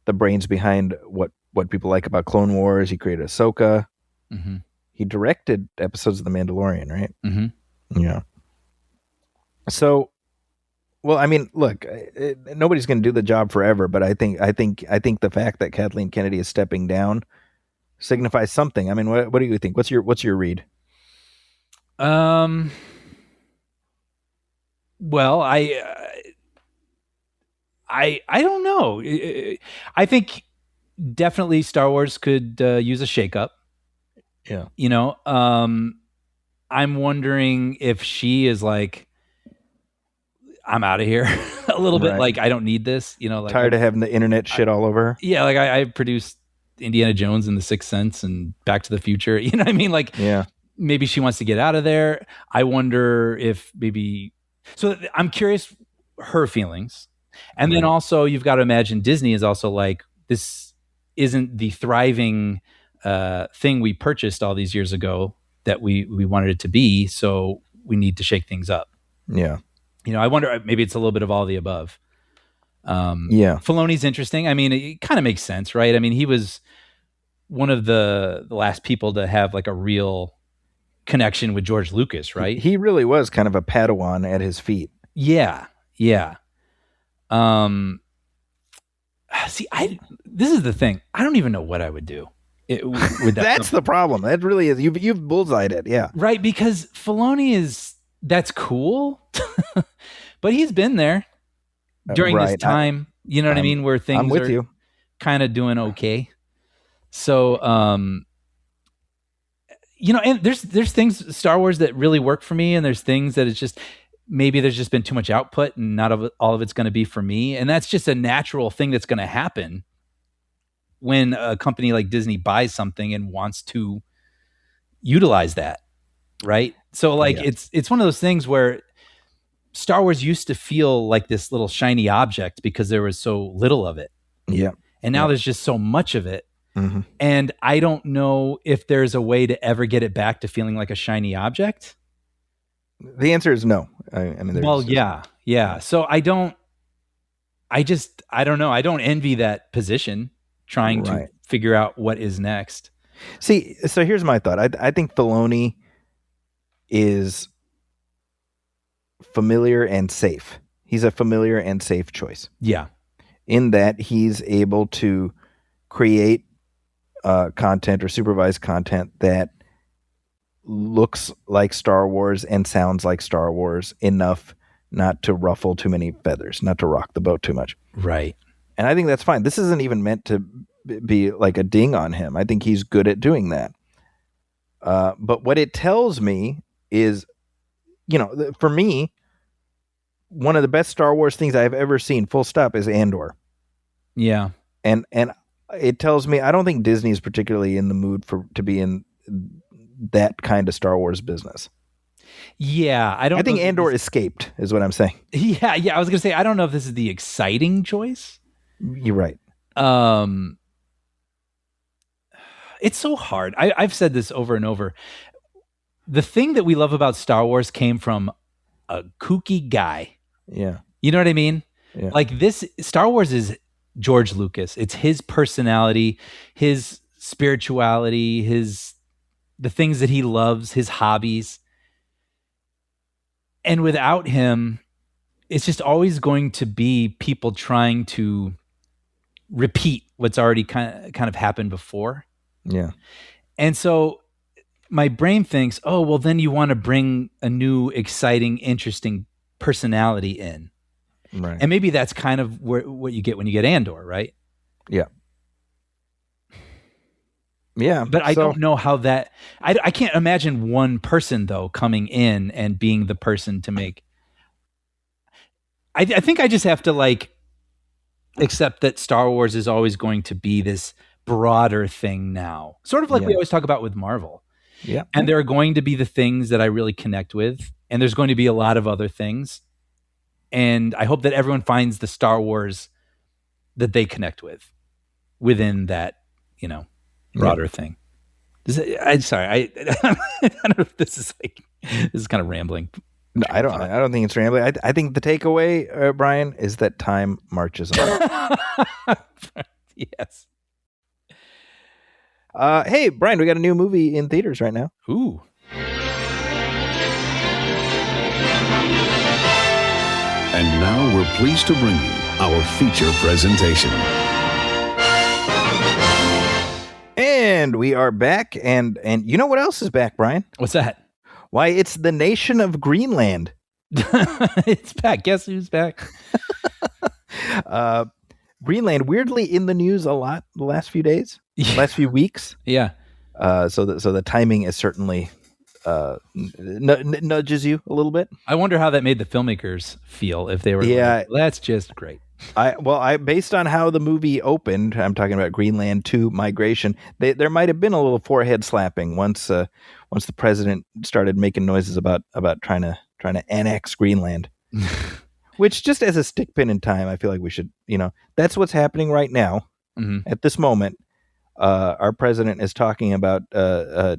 brains behind what people like about Clone Wars. He created Ahsoka. Mm-hmm. He directed episodes of The Mandalorian, right? Mm-hmm. Yeah. So, well, look, nobody's going to do the job forever, but I think the fact that Kathleen Kennedy is stepping down signifies something. What do you think? What's your read? Well, I don't know. I think definitely Star Wars could use a shakeup. Yeah. I'm wondering if she is like, I'm out of here a little bit. Right. Like, I don't need this, like tired of having the internet shit all over her. Yeah. Like I produced Indiana Jones and The Sixth Sense and Back to the Future. You know what I mean? Like, yeah, maybe she wants to get out of there. I wonder if so I'm curious her feelings. And then also you've got to imagine Disney is also like, this isn't the thriving thing we purchased all these years ago that we wanted it to be. So we need to shake things up. Yeah. I wonder, maybe it's a little bit of all the above. Yeah. Filoni's interesting. It kind of makes sense, right? He was one of the last people to have like a real connection with George Lucas, right? He really was kind of a Padawan at his feet. Yeah. Yeah. See, this is the thing. I don't even know what I would do. With That's the problem. That really is. You've bullseyed it. Yeah. Right. Because Filoni that's cool, but he's been there during this time. You know what I mean? Where things I'm with are you. Kind of doing okay. So, and there's things Star Wars that really work for me, and there's things that it's just maybe there's just been too much output, and not all of it's going to be for me, and that's just a natural thing that's going to happen when a company like Disney buys something and wants to utilize that, right? So, like, it's one of those things where Star Wars used to feel like this little shiny object because there was so little of it. Yeah. And now there's just so much of it. Mm-hmm. And I don't know if there's a way to ever get it back to feeling like a shiny object. The answer is no. Yeah. So I don't know. I don't envy that position trying to figure out what is next. See, so here's my thought. I think Filoni is familiar and safe. He's a familiar and safe choice. Yeah. In that he's able to create content or supervise content that looks like Star Wars and sounds like Star Wars enough not to ruffle too many feathers, not to rock the boat too much. Right. And I think that's fine. This isn't even meant to be like a ding on him. I think he's good at doing that. But what it tells me is for me, one of the best Star Wars things I've ever seen, full stop, is Andor. Yeah. And it tells me I don't think Disney is particularly in the mood to be in that kind of Star Wars business. Yeah, I think Andor escaped, is what I'm saying. Yeah. I was gonna say I don't know if this is the exciting choice. You're right. It's so hard. I've said this over and over. The thing that we love about Star Wars came from a kooky guy. Yeah. You know what I mean? Yeah. Like this, Star Wars is George Lucas. It's his personality, his spirituality, the things that he loves, his hobbies. And without him, it's just always going to be people trying to repeat what's already kind of happened before. Yeah. And so my brain thinks, oh, well, then you want to bring a new, exciting, interesting personality in. Right. And maybe that's kind of what you get when you get Andor, right? Yeah. Yeah. But I don't know how that... I can't imagine one person, though, coming in and being the person to make... I think I just have to, accept that Star Wars is always going to be this broader thing now. Sort of like we always talk about with Marvel. Yeah. And there are going to be the things that I really connect with, and there's going to be a lot of other things. And I hope that everyone finds the Star Wars that they connect with within that, broader thing. I'm sorry. I don't know if this is kind of rambling. No, I don't think it's rambling. I think the takeaway, Brian, is that time marches on. Yes. Hey, Brian, we got a new movie in theaters right now. Ooh. And now we're pleased to bring you our feature presentation. And we are back, and you know what else is back, Brian? What's that? Why, it's the nation of Greenland. It's back. Guess who's back? Greenland, weirdly in the news a lot the last few days, last few weeks. Yeah. So the timing is certainly nudges you a little bit. I wonder how that made the filmmakers feel if they were like, that's just great. I based on how the movie opened, I'm talking about Greenland 2 Migration, there might have been a little forehead slapping once the president started making noises about trying to annex Greenland. Which, just as a stick pin in time, I feel like we should, that's what's happening right now. Mm-hmm. At this moment. Our president is talking about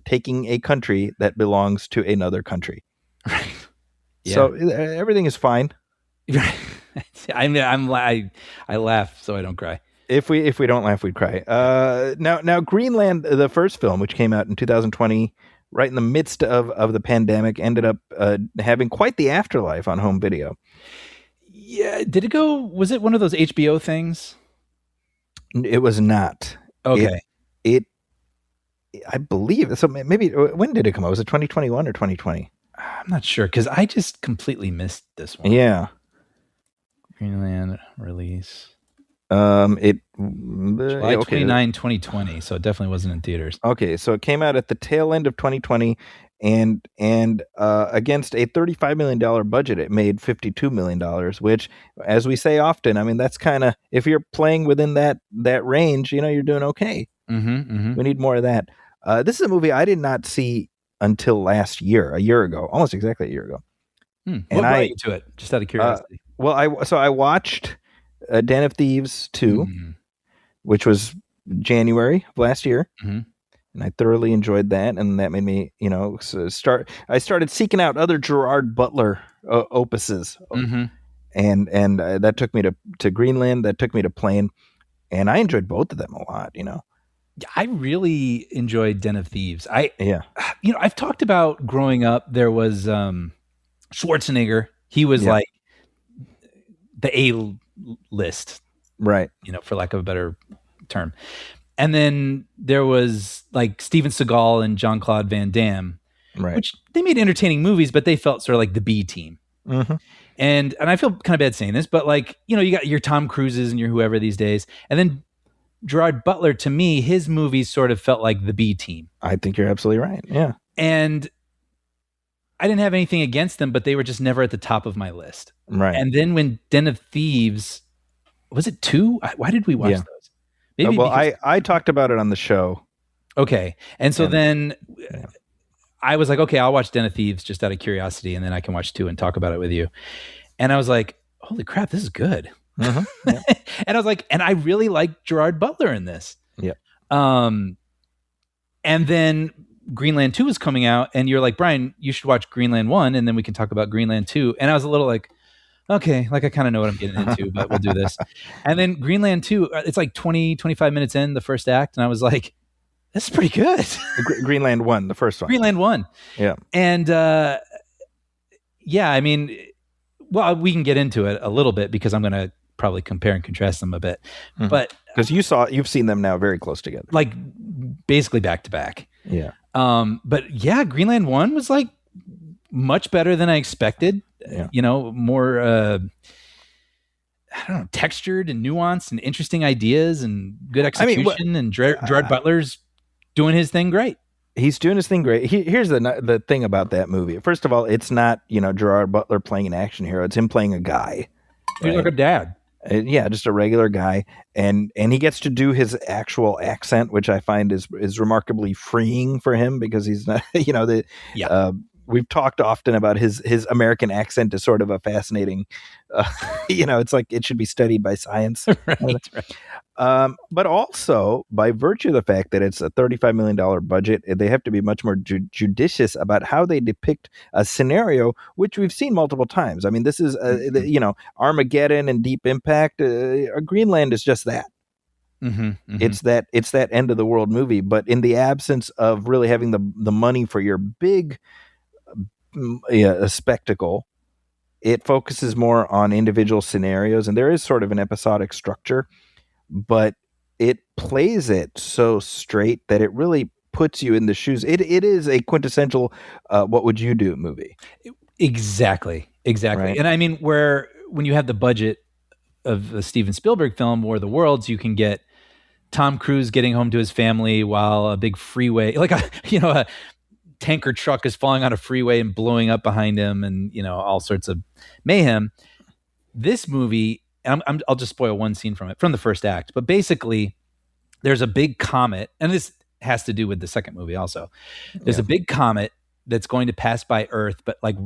taking a country that belongs to another country. Right. Yeah. So everything is fine. I laugh so I don't cry. If we don't laugh, we'd cry. Now Greenland, the first film, which came out in 2020, right in the midst of the pandemic, ended up having quite the afterlife on home video. Yeah. Did it go? Was it one of those HBO things? It was not. Okay. I believe so. Maybe when did it come out? Was it 2021 or 2020? I'm not sure because I just completely missed this one. Yeah. Greenland release. July 29, 2020. So it definitely wasn't in theaters. Okay, so it came out at the tail end of 2020, and against a $35 million budget, it made $52 million. Which, as we say often, I mean that's kind of, if you're playing within that range, you're doing okay. Mm-hmm, mm-hmm. We need more of that. This is a movie I did not see until a year ago, almost exactly a year ago. What brought you to it? Just out of curiosity. I watched Den of Thieves 2, which was January of last year, and I thoroughly enjoyed that. And that made me, I started seeking out other Gerard Butler opuses, and that took me to Greenland. That took me to Plane, and I enjoyed both of them a lot. I really enjoyed Den of Thieves. I've talked about growing up. There was Schwarzenegger. He was like the A list, right? For lack of a better term. And then there was like Steven Seagal and Jean-Claude Van Damme, right? Which they made entertaining movies, but they felt sort of like the B team. Mm-hmm. And I feel kind of bad saying this, but you got your Tom Cruises and your whoever these days, and then Gerard Butler, to me, his movies sort of felt like the B team. I think you're absolutely right. Yeah. And I didn't have anything against them, but they were just never at the top of my list. Right. And then when Den of Thieves, was it 2? Why did we watch those? Maybe well, because, I talked about it on the show. okay. And so then yeah. I was like, okay, I'll watch Den of Thieves just out of curiosity, and then I can watch 2 and talk about it with you. And I was like, holy crap, this is good. Mhm. Yeah. And I was like, and I really like Gerard Butler in this. Yeah. And then Greenland 2 was coming out, and you're like, Brian, you should watch Greenland 1, and then we can talk about Greenland 2. And I was a little like, okay, like I kind of know what I'm getting into, but we'll do this. And then Greenland 2, it's like 20, 25 minutes in the first act, and I was like, this is pretty good. Greenland 1, the first one. Greenland 1. Yeah. And yeah, I mean, well, we can get into it a little bit because I'm going to probably compare and contrast them a bit. Mhm. But because you've seen them now very close together. like basically back to back. Yeah. But yeah, Greenland 1 was like much better than I expected. Yeah. You know, more I don't know, textured and nuanced and interesting ideas and good execution. And Gerard Butler's doing his thing great. He's doing his thing great. Here's the thing about that movie. First of all, it's not, Gerard Butler playing an action hero. It's him playing a guy. He's like a dad. Yeah, just a regular guy, and he gets to do his actual accent, which I find is remarkably freeing for him because he's not, we've talked often about his American accent is sort of a fascinating, it's like it should be studied by science. Right. But also by virtue of the fact that it's a $35 million budget, they have to be much more judicious about how they depict a scenario, which we've seen multiple times. I mean, this is, Armageddon and Deep Impact. Greenland is just that. Mm-hmm, mm-hmm. It's that end of the world movie, but in the absence of really having the money for your big spectacle, it focuses more on individual scenarios, and there is sort of an episodic structure, but it plays it so straight that it really puts you in the shoes. It is a quintessential what would you do movie. Exactly. Right? And I mean, when you have the budget of a Steven Spielberg film, War of the Worlds, you can get Tom Cruise getting home to his family while a big freeway, like a tanker truck is falling on a freeway and blowing up behind him, and all sorts of mayhem. This movie, I'll just spoil one scene from the first act, but basically there's a big comet, and this has to do with the second movie also. There's a big comet that's going to pass by Earth, but like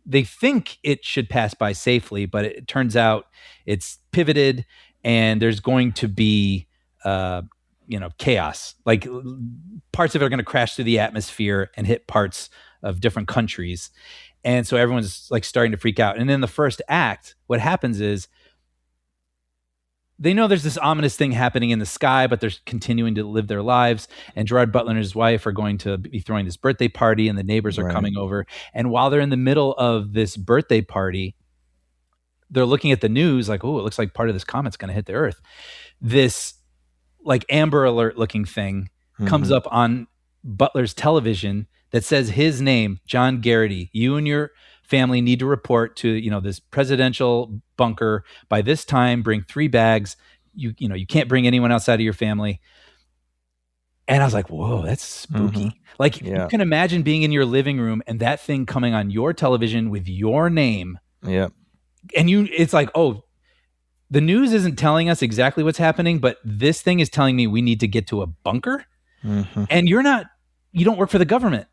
they think it should pass by safely, but it turns out it's pivoted, and there's going to be chaos. Like parts of it are going to crash through the atmosphere and hit parts of different countries. And so everyone's like starting to freak out. And in the first act, what happens is they know there's this ominous thing happening in the sky, but they're continuing to live their lives. And Gerard Butler and his wife are going to be throwing this birthday party, and the neighbors are coming over. And while they're in the middle of this birthday party, they're looking at the news like, oh, it looks like part of this comet's going to hit the Earth. This like Amber Alert looking thing comes up on Butler's television that says his name, John Garrity. You and your family need to report to, this presidential bunker by this time, bring 3 bags. You can't bring anyone outside of your family. And I was like, whoa, that's spooky. Like you can imagine being in your living room and that thing coming on your television with your name. Yeah. And it's like, oh, the news isn't telling us exactly what's happening, but this thing is telling me we need to get to a bunker. And you don't work for the government.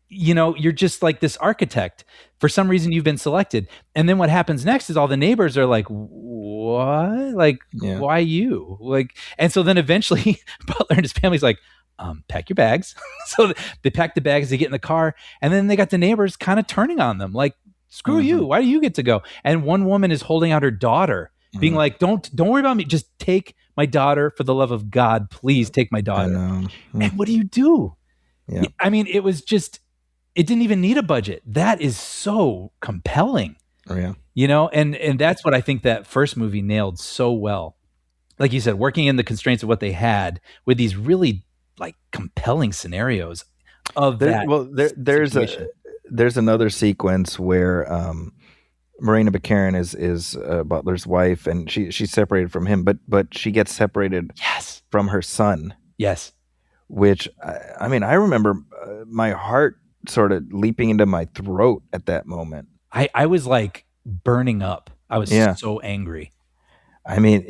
You're just like this architect. For some reason, you've been selected. And then what happens next is all the neighbors are like, what? Like, why you? Like, and so then eventually Butler and his family's like, pack your bags. So they pack the bags, they get in the car, and then they got the neighbors kind of turning on them. Like, screw you. Why do you get to go? And one woman is holding out her daughter, being like, don't worry about me. Just take my daughter, for the love of God. Please take my daughter. And what do you do? Yeah. I mean, it didn't even need a budget. That is so compelling. Oh, yeah. And that's what I think that first movie nailed so well. Like you said, working in the constraints of what they had with these really like compelling scenarios of that. Well, there's another sequence where Marina Baccarin is Butler's wife, and she's separated from him, but she gets separated from her son. Yes. Which I remember my heart sort of leaping into my throat at that moment. I was like burning up. I was Yeah. so angry. I mean,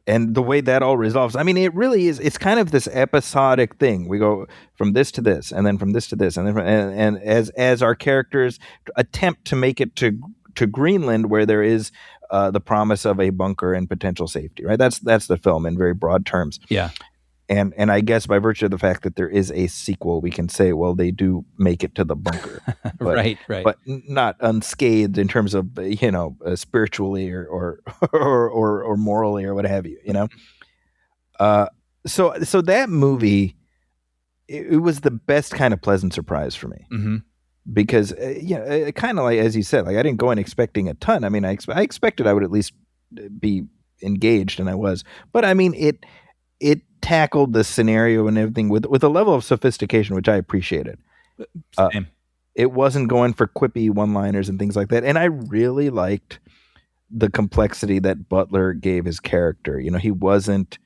and the way that all resolves, I mean, it really is. It's kind of this episodic thing. We go from this to this, and then from this to this, and then and as our characters attempt to make it to Greenland, where there is the promise of a bunker and potential safety. Right. That's the film in very broad terms. Yeah. And I guess by virtue of the fact that there is a sequel, we can say, well, they do make it to the bunker, but, right, but not unscathed in terms of spiritually or morally or what have you. So that movie, it was the best kind of pleasant surprise for me, because kind of like as you said, like I didn't go in expecting a ton. I mean, I expected I would at least be engaged, and I was, but I mean it tackled the scenario and everything with a level of sophistication, which I appreciated. Same. It wasn't going for quippy one-liners and things like that. And I really liked the complexity that Butler gave his character. He wasn't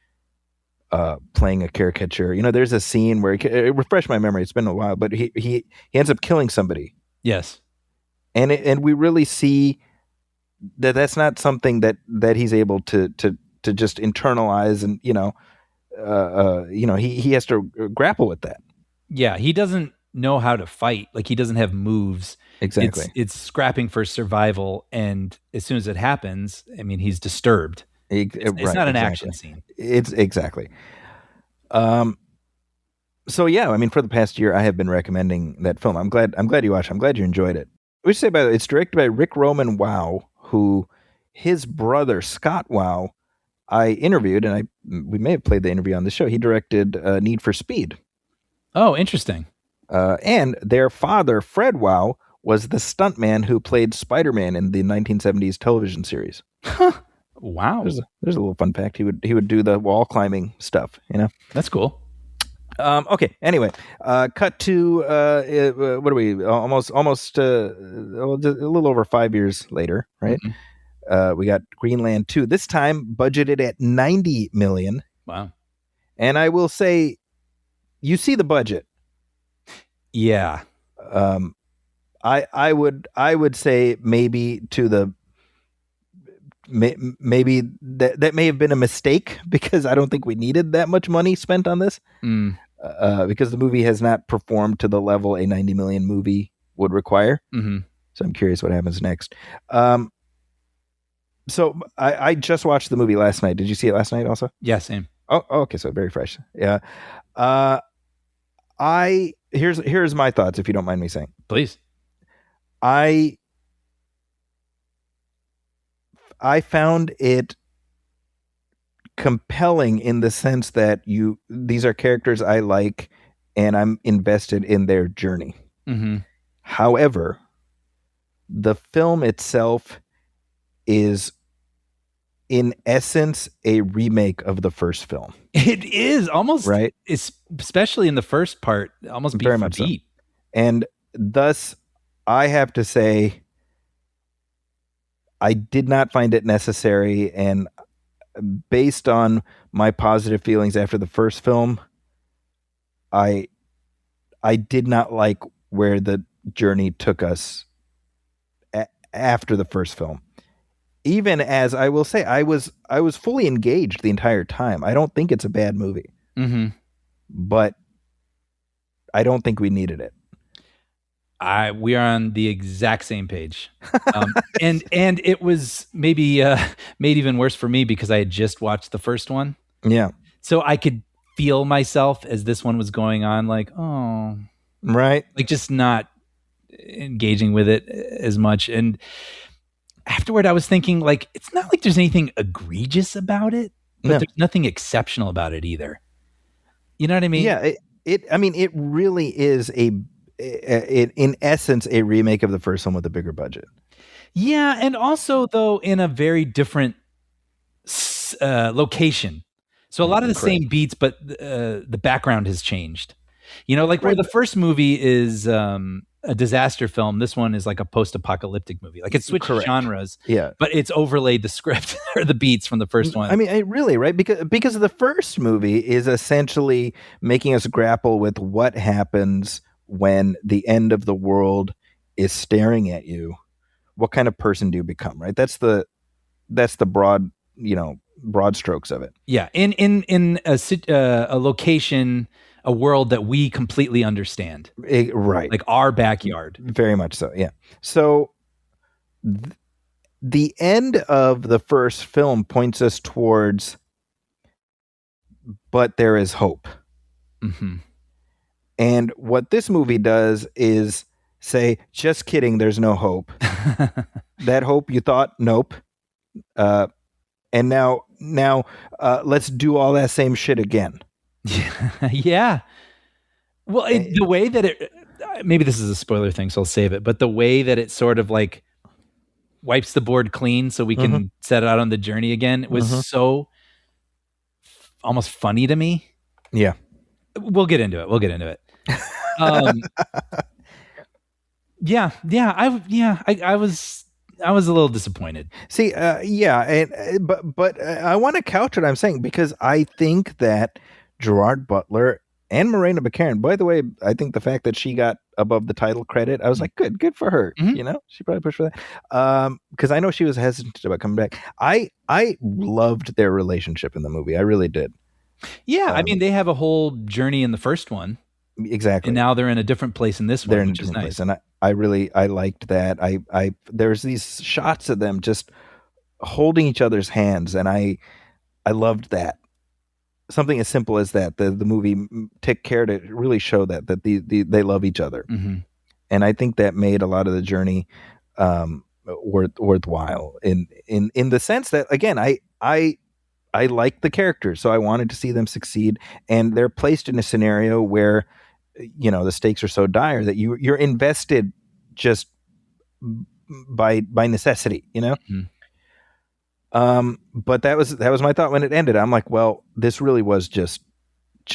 playing a caricature. There's a scene where it refreshed my memory. It's been a while, but he ends up killing somebody. Yes. And we really see that's not something that he's able to just internalize, and he has to grapple with that. Yeah, he doesn't know how to fight. Like, he doesn't have moves. Exactly. It's scrapping for survival, and as soon as it happens, I mean, he's disturbed. It's not an action scene. It's exactly. So yeah, I mean, for the past year, I have been recommending that film. I'm glad you watched. I'm glad you enjoyed it. We should say, by the way, it's directed by Rick Roman Wow, who his brother Scott Wow I interviewed, and we may have played the interview on the show. He directed Need for Speed. Oh, interesting. And their father, Fred Wow, was the stuntman who played Spider-Man in the 1970s television series. Wow. There's a little fun fact. He would do the wall climbing stuff. That's cool. Okay. Anyway, cut to what are we? Almost just a little over 5 years later, right? Mm-hmm. We got Greenland 2. This time budgeted at $90 million. Wow. And I will say, you see the budget. Yeah. I would say maybe maybe that may have been a mistake, because I don't think we needed that much money spent on this. Because the movie has not performed to the level a $90 million movie would require. Mm-hmm. So I'm curious what happens next. So I just watched the movie last night. Did you see it last night also? Yeah, same. Oh, okay. So very fresh. Yeah. Here's my thoughts, if you don't mind me saying. Please. I found it compelling in the sense that these are characters I like, and I'm invested in their journey. Mm-hmm. However, the film itself is in essence a remake of the first film. It is almost, right? It's especially in the first part, almost beat for beat. So. And thus, I have to say, I did not find it necessary, and based on my positive feelings after the first film, I did not like where the journey took us after the first film. Even as I will say, I was fully engaged the entire time. I don't think it's a bad movie, but I don't think we needed it. We are on the exact same page, and it was maybe made even worse for me because I had just watched the first one. Yeah, so I could feel myself as this one was going on, like, oh, right, like just not engaging with it as much. And afterward, I was thinking, like, it's not like there's anything egregious about it, but there's nothing exceptional about it either. You know what I mean? Yeah, it really is in essence a remake of the first one with a bigger budget. Yeah, and also though in a very different location. So a lot of the same beats, but the background has changed. Like where the first movie is a disaster film. This one is like a post-apocalyptic movie. Like it switched Correct. genres, Yeah. but it's overlaid the script or the beats from the first one. I mean, really, right? Because the first movie is essentially making us grapple with what happens when the end of the world is staring at you. What kind of person do you become, right? That's the broad strokes of it. Yeah, in a location, a world that we completely understand, Right. like our backyard. Very much so, yeah. So the end of the first film points us towards, but there is hope. Mm-hmm. And what this movie does is say, just kidding, there's no hope. That hope you thought, nope. And now let's do all that same shit again. Yeah. Well, the way that it, maybe this is a spoiler thing, so I'll save it, but the way that it sort of like wipes the board clean so we can set out on the journey again was so almost funny to me. Yeah. We'll get into it. I was a little disappointed. See, but I want to couch what I'm saying, because I think that Gerard Butler and Morena Baccarin, by the way, I think the fact that she got above the title credit, I was like, good for her. Mm-hmm. She probably pushed for that. Because I know she was hesitant about coming back. I loved their relationship in the movie. I really did. Yeah, I mean, they have a whole journey in the first one. Exactly. And now they're in a different place in this one. They're in a which is different nice. place, and I liked that. There's these shots of them just holding each other's hands, and I loved that. Something as simple as that. The movie took care to really show that they love each other, and I think that made a lot of the journey worthwhile. In the sense that, again, I like the characters, so I wanted to see them succeed, and they're placed in a scenario where the stakes are so dire that you're invested just by necessity, but that was my thought when it ended. I'm like, well, this really was just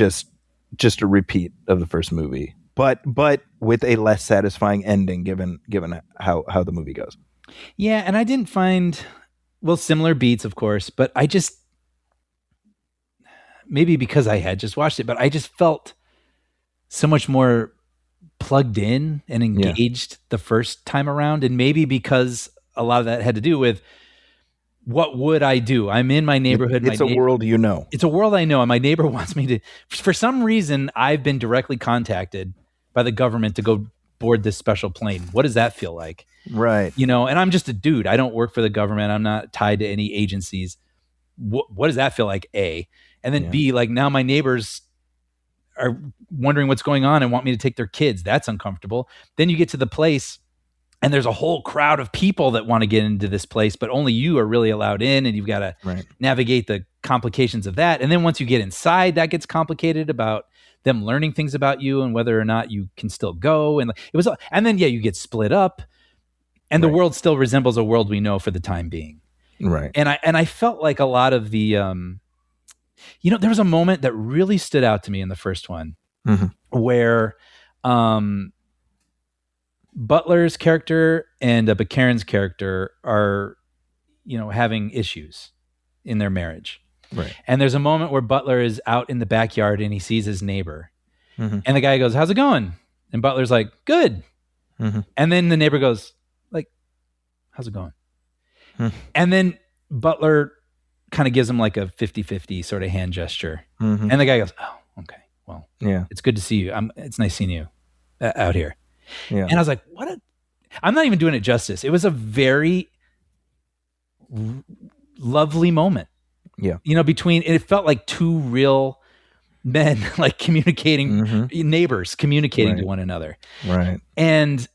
a repeat of the first movie, but with a less satisfying ending given how the movie goes. Yeah, and I didn't find, similar beats, of course, but I just, maybe because I had just watched it, but I just felt so much more plugged in and engaged the first time around. And maybe because a lot of that had to do with, what would I do? I'm in my neighborhood. It's a world It's a world I know. And my neighbor wants me to, for some reason, I've been directly contacted by the government to go board this special plane. What does that feel like? Right. And I'm just a dude. I don't work for the government. I'm not tied to any agencies. What does that feel like? A. And then B, like, now my neighbors are wondering what's going on and want me to take their kids. That's uncomfortable. Then you get to the place and there's a whole crowd of people that want to get into this place, but only you are really allowed in, and you've got to navigate the complications of that. And then once you get inside, that gets complicated about them learning things about you and whether or not you can still go. And it was, and then you get split up, and the world still resembles a world we know for the time being. Right. And I felt like a lot of the, there was a moment that really stood out to me in the first one where Butler's character and Baccarin's character are, having issues in their marriage. Right. And there's a moment where Butler is out in the backyard and he sees his neighbor. And the guy goes, "How's it going?" And Butler's like, "Good." And then the neighbor goes, like, "How's it going?" And then Butler kind of gives him like a 50-50 sort of hand gesture. And the guy goes, "Oh, okay. Well, it's good to see you. It's nice seeing you out here." Yeah. And I was like, I'm not even doing it justice. It was a very lovely moment. Yeah. Between, it felt like two real men, like communicating, neighbors communicating to one another. Right. And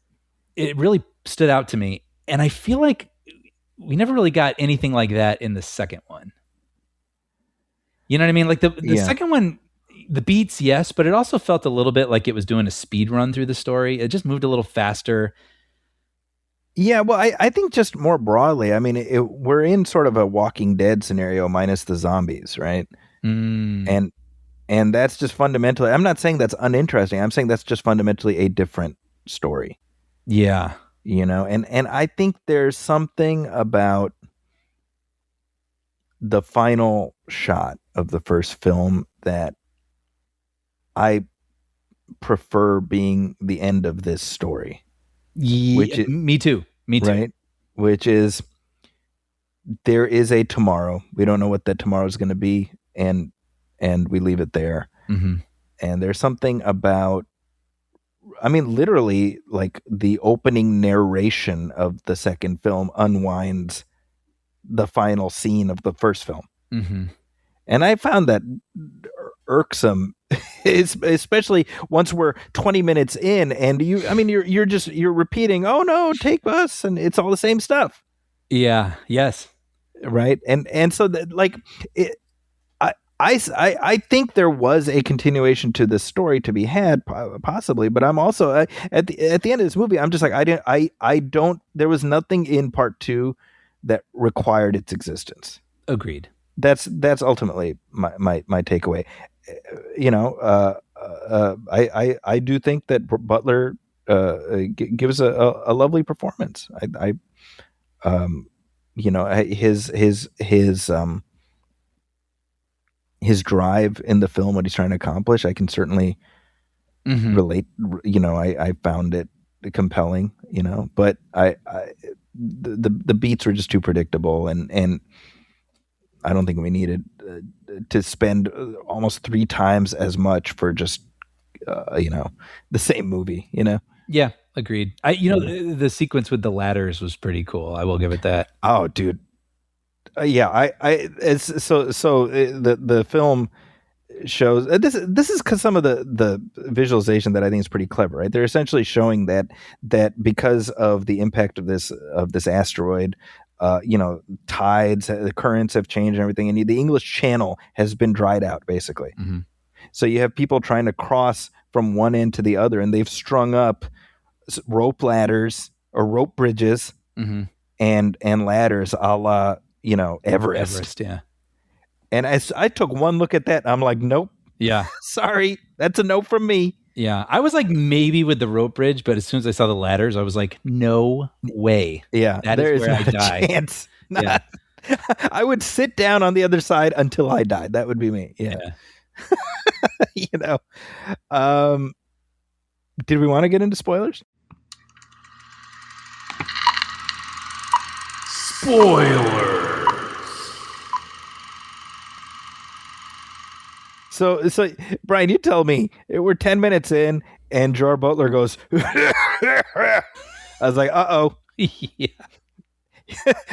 it really stood out to me. And I feel like we never really got anything like that in the second one. You know what I mean? Like the second one, the beats, yes, but it also felt a little bit like it was doing a speed run through the story. It just moved a little faster. Yeah, well, I think just more broadly, I mean, we're in sort of a Walking Dead scenario minus the zombies, right? And that's just fundamentally, I'm not saying that's uninteresting. I'm saying that's just fundamentally a different story. Yeah. And I think there's something about the final shot of the first film that I prefer being the end of this story. Which is, me too. Me too. right? Which is, there is a tomorrow. We don't know what that tomorrow is going to be, and we leave it there. Mm-hmm. And there's something about, I mean, literally, like the opening narration of the second film unwinds the final scene of the first film. Mm-hmm. And I found that irksome, especially once we're 20 minutes in, and you're repeating, "Oh no, take us," and it's all the same stuff. Yeah. Yes. Right. And so that, like, I think there was a continuation to this story to be had, possibly, but I'm also at the end of this movie, I'm just like, I don't. There was nothing in part 2 that required its existence. Agreed. That's ultimately my takeaway. I do think that Butler gives a lovely performance. His drive in the film, what he's trying to accomplish, I can certainly relate. I found it compelling, but the beats were just too predictable, and I don't think we needed to spend almost 3 times as much for just the same movie. Yeah, agreed. The sequence with the ladders was pretty cool. I will give it that. Oh, dude. The film shows this is because some of the visualization that I think is pretty clever, right? They're essentially showing that because of the impact of this asteroid, tides, the currents have changed and everything, and the English Channel has been dried out, basically. Mm-hmm. So you have people trying to cross from one end to the other, and they've strung up rope ladders or rope bridges and ladders a la Everest. Yeah. And I took one look at that, I'm like, nope. Yeah. Sorry, that's a no from me. Yeah. I was like, maybe with the rope bridge, but as soon as I saw the ladders, I was like, no way. Yeah. That is where I die. Chance. Yeah. I would sit down on the other side until I died. That would be me. Yeah. Did we want to get into spoilers? Spoiler. So Brian, you tell me, we're 10 minutes in and Gerard Butler goes, I was like, uh-oh. Yeah.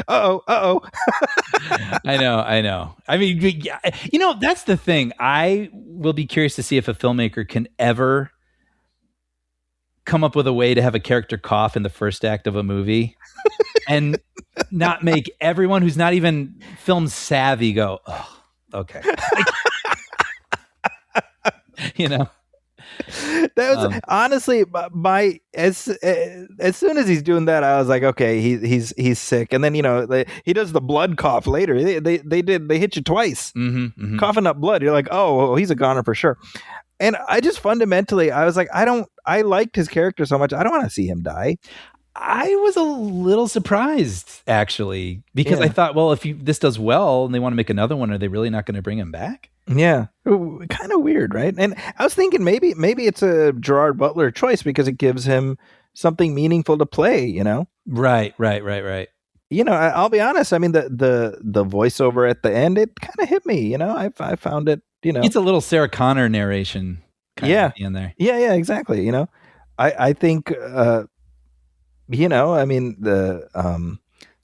Uh-oh. I know. I mean, that's the thing. I will be curious to see if a filmmaker can ever come up with a way to have a character cough in the first act of a movie and not make everyone who's not even film savvy go, oh, okay. That was honestly as soon as he's doing that, I was like, okay, he's sick. And then he does the blood cough later. They hit you twice, coughing up blood. You're like, oh, he's a goner for sure. And I just fundamentally, I was like, I liked his character so much. I don't want to see him die. I was a little surprised, actually, because I thought, well, if this does well and they want to make another one, are they really not going to bring him back? Yeah, kind of weird, right? And I was thinking maybe it's a Gerard Butler choice because it gives him something meaningful to play. Right. I'll be honest. I mean, the voiceover at the end, it kind of hit me. I found it. It's a little Sarah Connor narration. Kind of in there. Yeah, exactly. I think. I mean, the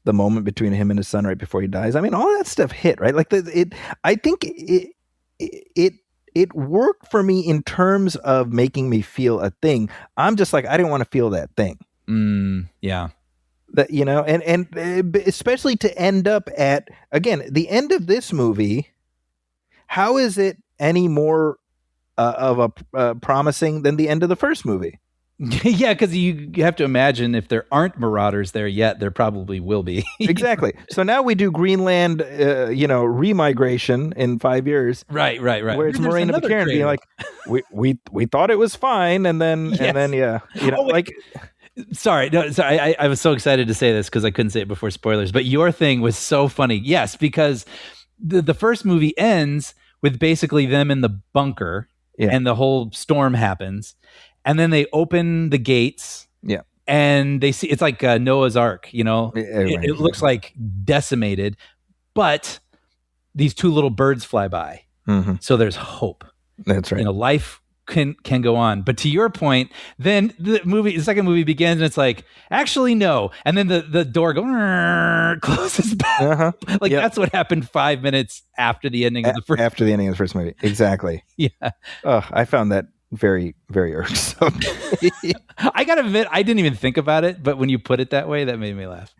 moment between him and his son right before he dies. I mean, all that stuff hit, right? Like I think it worked for me in terms of making me feel a thing. I'm just like, I didn't want to feel that thing. Yeah. That, and especially to end up at, again, the end of this movie. How is it any more of a promising than the end of the first movie? Yeah, because you have to imagine if there aren't marauders there yet, there probably will be. Exactly. So now we do Greenland, remigration in 5 years. Right. Where it's Morena Baccarin being like, we thought it was fine, and then Sorry, no, sorry. I was so excited to say this because I couldn't say it before spoilers. But your thing was so funny. Yes, because the first movie ends with basically them in the bunker, and the whole storm happens, and then they open the gates, and they see it's like Noah's Ark. You know, it looks like decimated, but these two little birds fly by, so there's hope. That's right. You know, life can go on. But to your point, then the second movie begins and it's like, actually no. And then the door closes back. Like that's what happened 5 minutes after the ending of the first. After the ending of the first movie. Exactly. Yeah. I found that very, very irksome. I gotta admit, I didn't even think about it, but when you put it that way, that made me laugh.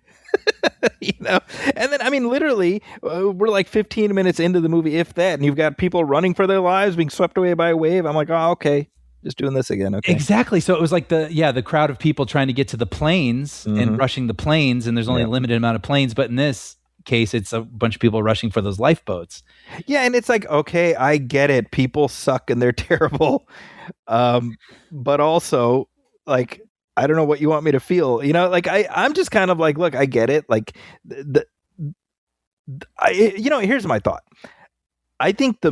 You know, and then I mean, literally, we're like 15 minutes into the movie, if that, and you've got people running for their lives, being swept away by a wave. I'm like, oh, okay, just doing this again. Okay, exactly. So it was like the crowd of people trying to get to the planes and rushing the planes, and there's only a limited amount of planes, but in this case, it's a bunch of people rushing for those lifeboats. Yeah, and it's like, okay, I get it. People suck and they're terrible, but also like, I don't know what you want me to feel, you know, like I'm just kind of like, look, I get it. Like here's my thought. I think the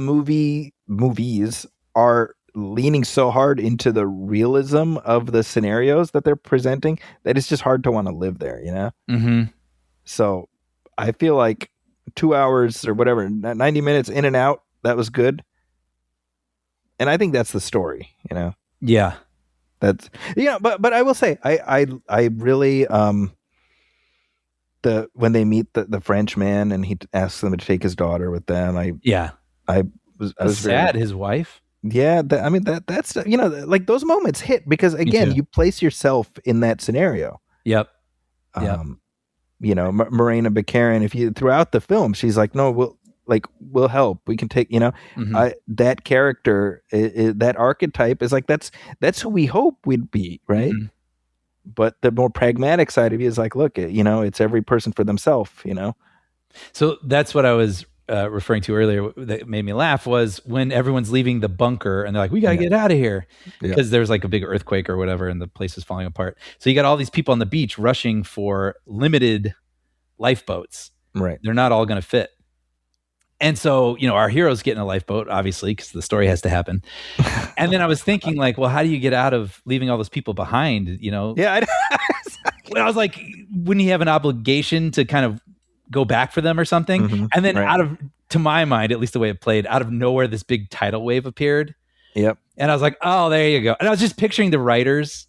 movies are leaning so hard into the realism of the scenarios that they're presenting that it's just hard to want to live there, you know? Mm-hmm. So I feel like 2 hours or whatever, 90 minutes in and out, that was good. And I think that's the story, you know? Yeah. That's, you know, but I will say I really when they meet the French man and he asks them to take his daughter with them, I was sad. Very, his wife. Yeah, I mean that's you know, like those moments hit because again you place yourself in that scenario. Yep. You know, Morena Baccarin, if you throughout the film, she's like, no, we'll help. We can take, you know, that character, that archetype is like, that's who we hope we'd be. Right. Mm-hmm. But the more pragmatic side of you is like, look, you know, it's every person for themselves, you know? So that's what I was referring to earlier that made me laugh was when everyone's leaving the bunker and they're like, we got to get out of here because there's like a big earthquake or whatever and the place is falling apart. So you got all these people on the beach rushing for limited lifeboats. Right. They're not all going to fit. And so, you know, our heroes get in a lifeboat, obviously, because the story has to happen. And then I was thinking, like, well, how do you get out of leaving all those people behind? You know? Yeah. I was like, wouldn't he have an obligation to kind of go back for them or something? Mm-hmm. And then to my mind, at least the way it played, out of nowhere, this big tidal wave appeared. Yep. And I was like, oh, there you go. And I was just picturing the writers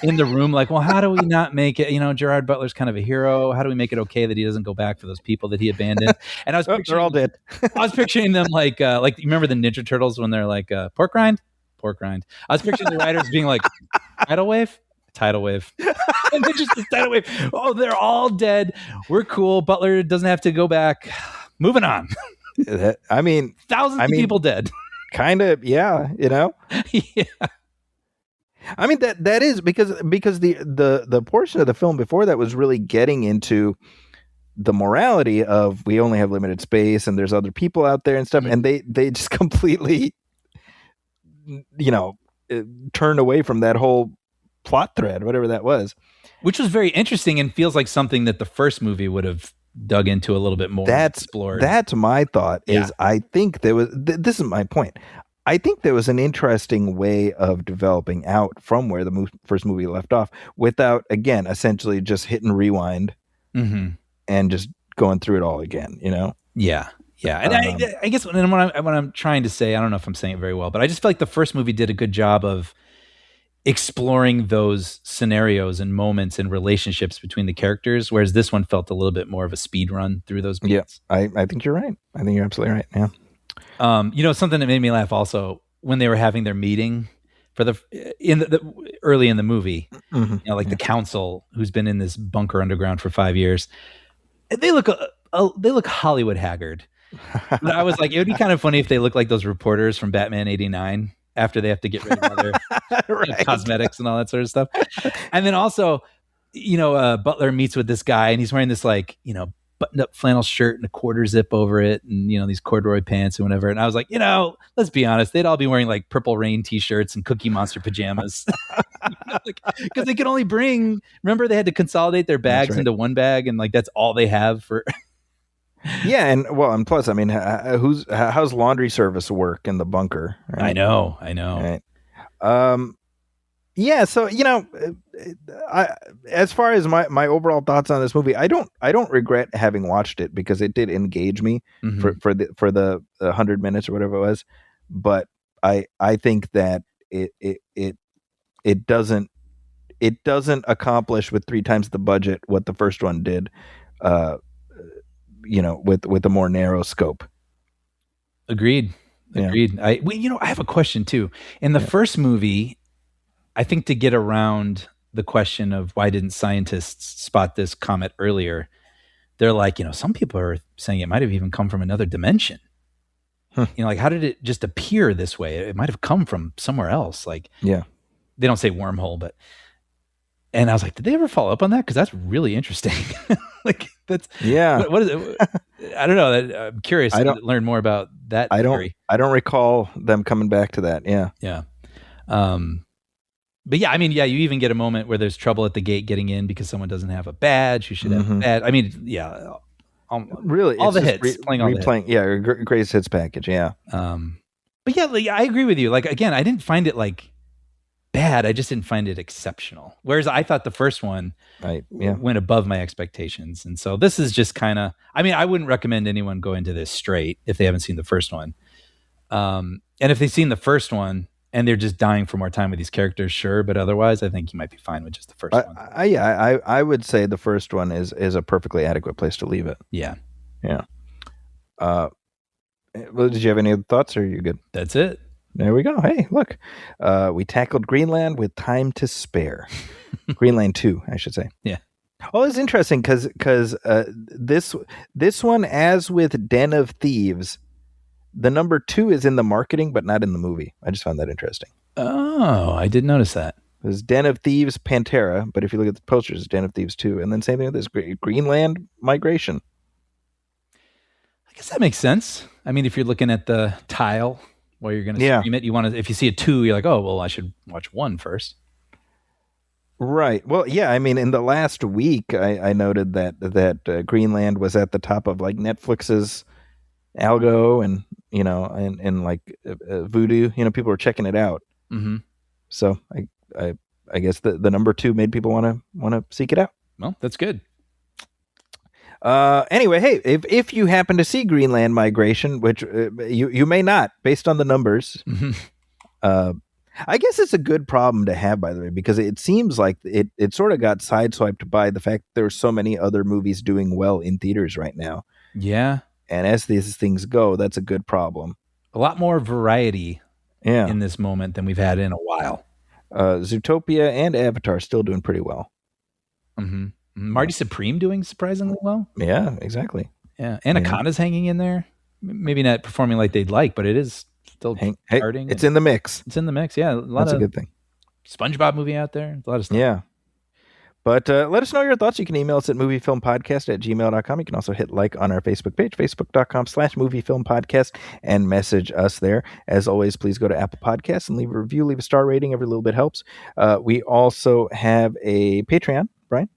in the room like, well, how do we not make it? You know, Gerard Butler's kind of a hero. How do we make it okay that he doesn't go back for those people that he abandoned? And I was picturing, they're all dead. I was picturing them like you remember the Ninja Turtles when they're like pork rind. I was picturing the writers being like tidal wave. And then just this tidal wave. Oh, they're all dead. We're cool. Butler doesn't have to go back. Moving on. I mean, thousands of people dead. Kind of, yeah, you know. Yeah. I mean that is because the portion of the film before that was really getting into the morality of we only have limited space and there's other people out there and stuff, and they just completely, you know, turned away from that whole plot thread, whatever that was, which was very interesting and feels like something that the first movie would have dug into a little bit more. Explored. That's my thought. Is I think there was. This is my point. I think there was an interesting way of developing out from where the first movie left off, without again essentially just hitting rewind and just going through it all again. You know? Yeah. And I guess what I'm trying to say, I don't know if I'm saying it very well, but I just feel like the first movie did a good job of exploring those scenarios and moments and relationships between the characters, whereas this one felt a little bit more of a speed run through those beats. Yeah, I think you're right. I think you're absolutely right. Yeah. You know, something that made me laugh also when they were having their meeting for the early in the movie, you know, like the council who's been in this bunker underground for 5 years, they look Hollywood haggard. But I was like, it would be kind of funny if they looked like those reporters from Batman '89 after they have to get rid of all their cosmetics and all that sort of stuff. And then also, you know, Butler meets with this guy and he's wearing this like, you know, buttoned up flannel shirt and a quarter zip over it and, you know, these corduroy pants and whatever. And I was like, you know, let's be honest, they'd all be wearing like Purple Rain t-shirts and Cookie Monster pajamas. Because they could only bring. Remember, they had to consolidate their bags right. into one bag, and like that's all they have for. Yeah, and plus, I mean, how's laundry service work in the bunker? Right? I know. Right. Yeah, so as far as my overall thoughts on this movie, I don't regret having watched it because it did engage me for the 100 minutes or whatever it was, but I think that it doesn't accomplish with 3 times the budget what the first one did, with a more narrow scope. Agreed. Yeah. I have a question too. In the first movie, I think to get around the question of why didn't scientists spot this comet earlier, they're like, some people are saying it might have even come from another dimension. Like, how did it just appear this way? It might have come from somewhere else. Like, yeah, they don't say wormhole, and I was like, did they ever follow up on that? Because that's really interesting. Like, that's what is it? I don't know. I'm curious to learn more about that theory. I don't recall them coming back to that. Yeah. Yeah. But yeah, I mean, you even get a moment where there's trouble at the gate getting in because someone doesn't have a badge. You should have a badge. I mean, yeah. Really, all the hits. Playing all the hits. Yeah, greatest hits package, yeah. But yeah, like, I agree with you. Like, again, I didn't find it like bad. I just didn't find it exceptional. Whereas I thought the first one went above my expectations. And so this is just kind of, I mean, I wouldn't recommend anyone go into this straight if they haven't seen the first one. And if they've seen the first one, and they're just dying for more time with these characters, sure. But otherwise, I think you might be fine with just the first one. I would say the first one is a perfectly adequate place to leave it. Yeah. Yeah. Well, did you have any other thoughts, or are you good? That's it. There we go. Hey, look. We tackled Greenland with time to spare. Greenland 2, I should say. Yeah. Oh, it's interesting because this one, as with Den of Thieves, the number 2 is in the marketing, but not in the movie. I just found that interesting. Oh, I did notice that. There's Den of Thieves Pantera, but if you look at the posters, it's Den of Thieves 2. And then same thing with this Greenland Migration. I guess that makes sense. I mean, if you're looking at the tile while you're going to stream it, you want to, if you see a 2, you're like, oh, well, I should watch 1 first. Right. Well, yeah, I mean, in the last week, I noted that Greenland was at the top of like Netflix's algo and like Voodoo, people were checking it out. Mm-hmm. So I guess the number 2 made people want to seek it out. Well, that's good. Anyway, hey, if you happen to see Greenland Migration, which you may not, based on the numbers, I guess it's a good problem to have, by the way, because it seems like it sort of got sideswiped by the fact there are so many other movies doing well in theaters right now. Yeah. And as these things go, that's a good problem. A lot more variety in this moment than we've had in a while. Zootopia and Avatar still doing pretty well. Mm-hmm. Marty Supreme doing surprisingly well. Yeah, exactly. Yeah. Anaconda's hanging in there. Maybe not performing like they'd like, but it is still starting. It's in the mix. It's in the mix. Yeah. That's a good thing. SpongeBob movie out there. A lot of stuff. Yeah. But let us know your thoughts. You can email us at moviefilmpodcast@gmail.com. You can also hit like on our Facebook page, facebook.com/moviefilmpodcast, and message us there. As always, please go to Apple Podcasts and leave a review, leave a star rating. Every little bit helps. We also have a Patreon, Brian.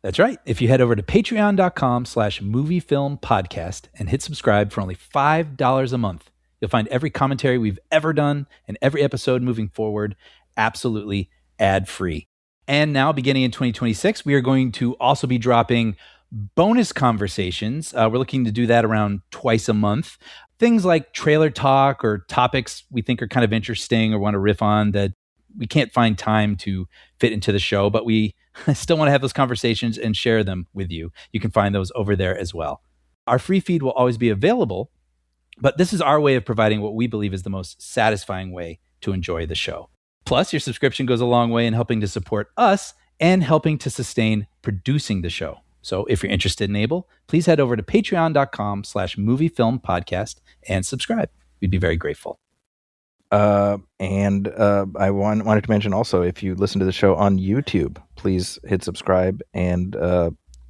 That's right. If you head over to patreon.com/moviefilmpodcast and hit subscribe for only $5 a month, you'll find every commentary we've ever done and every episode moving forward absolutely ad-free. And now, beginning in 2026, we are going to also be dropping bonus conversations. We're looking to do that around twice a month. Things like trailer talk or topics we think are kind of interesting or want to riff on that we can't find time to fit into the show, but we still want to have those conversations and share them with you. You can find those over there as well. Our free feed will always be available, but this is our way of providing what we believe is the most satisfying way to enjoy the show. Plus, your subscription goes a long way in helping to support us and helping to sustain producing the show. So if you're interested and able, please head over to patreon.com/moviefilmpodcast and subscribe. We'd be very grateful. I wanted to mention also, if you listen to the show on YouTube, please hit subscribe and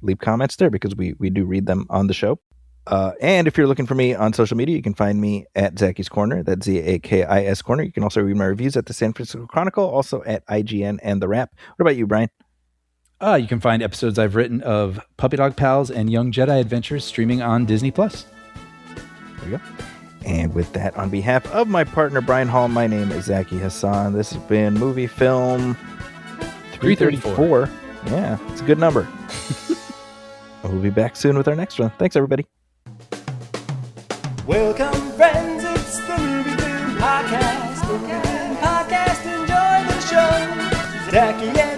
leave comments there because we do read them on the show. And if you're looking for me on social media, you can find me at Zacky's Corner. That's Zakis Corner. You can also read my reviews at the San Francisco Chronicle, also at IGN and The Wrap. What about you, Brian? You can find episodes I've written of Puppy Dog Pals and Young Jedi Adventures streaming on Disney+. There we go. And with that, on behalf of my partner, Brian Hall, my name is Zaki Hassan. This has been Movie Film 334. Yeah, it's a good number. We'll be back soon with our next one. Thanks, everybody. Welcome, friends, it's the Movie Film Podcast. Podcast, enjoy the show. Zachy and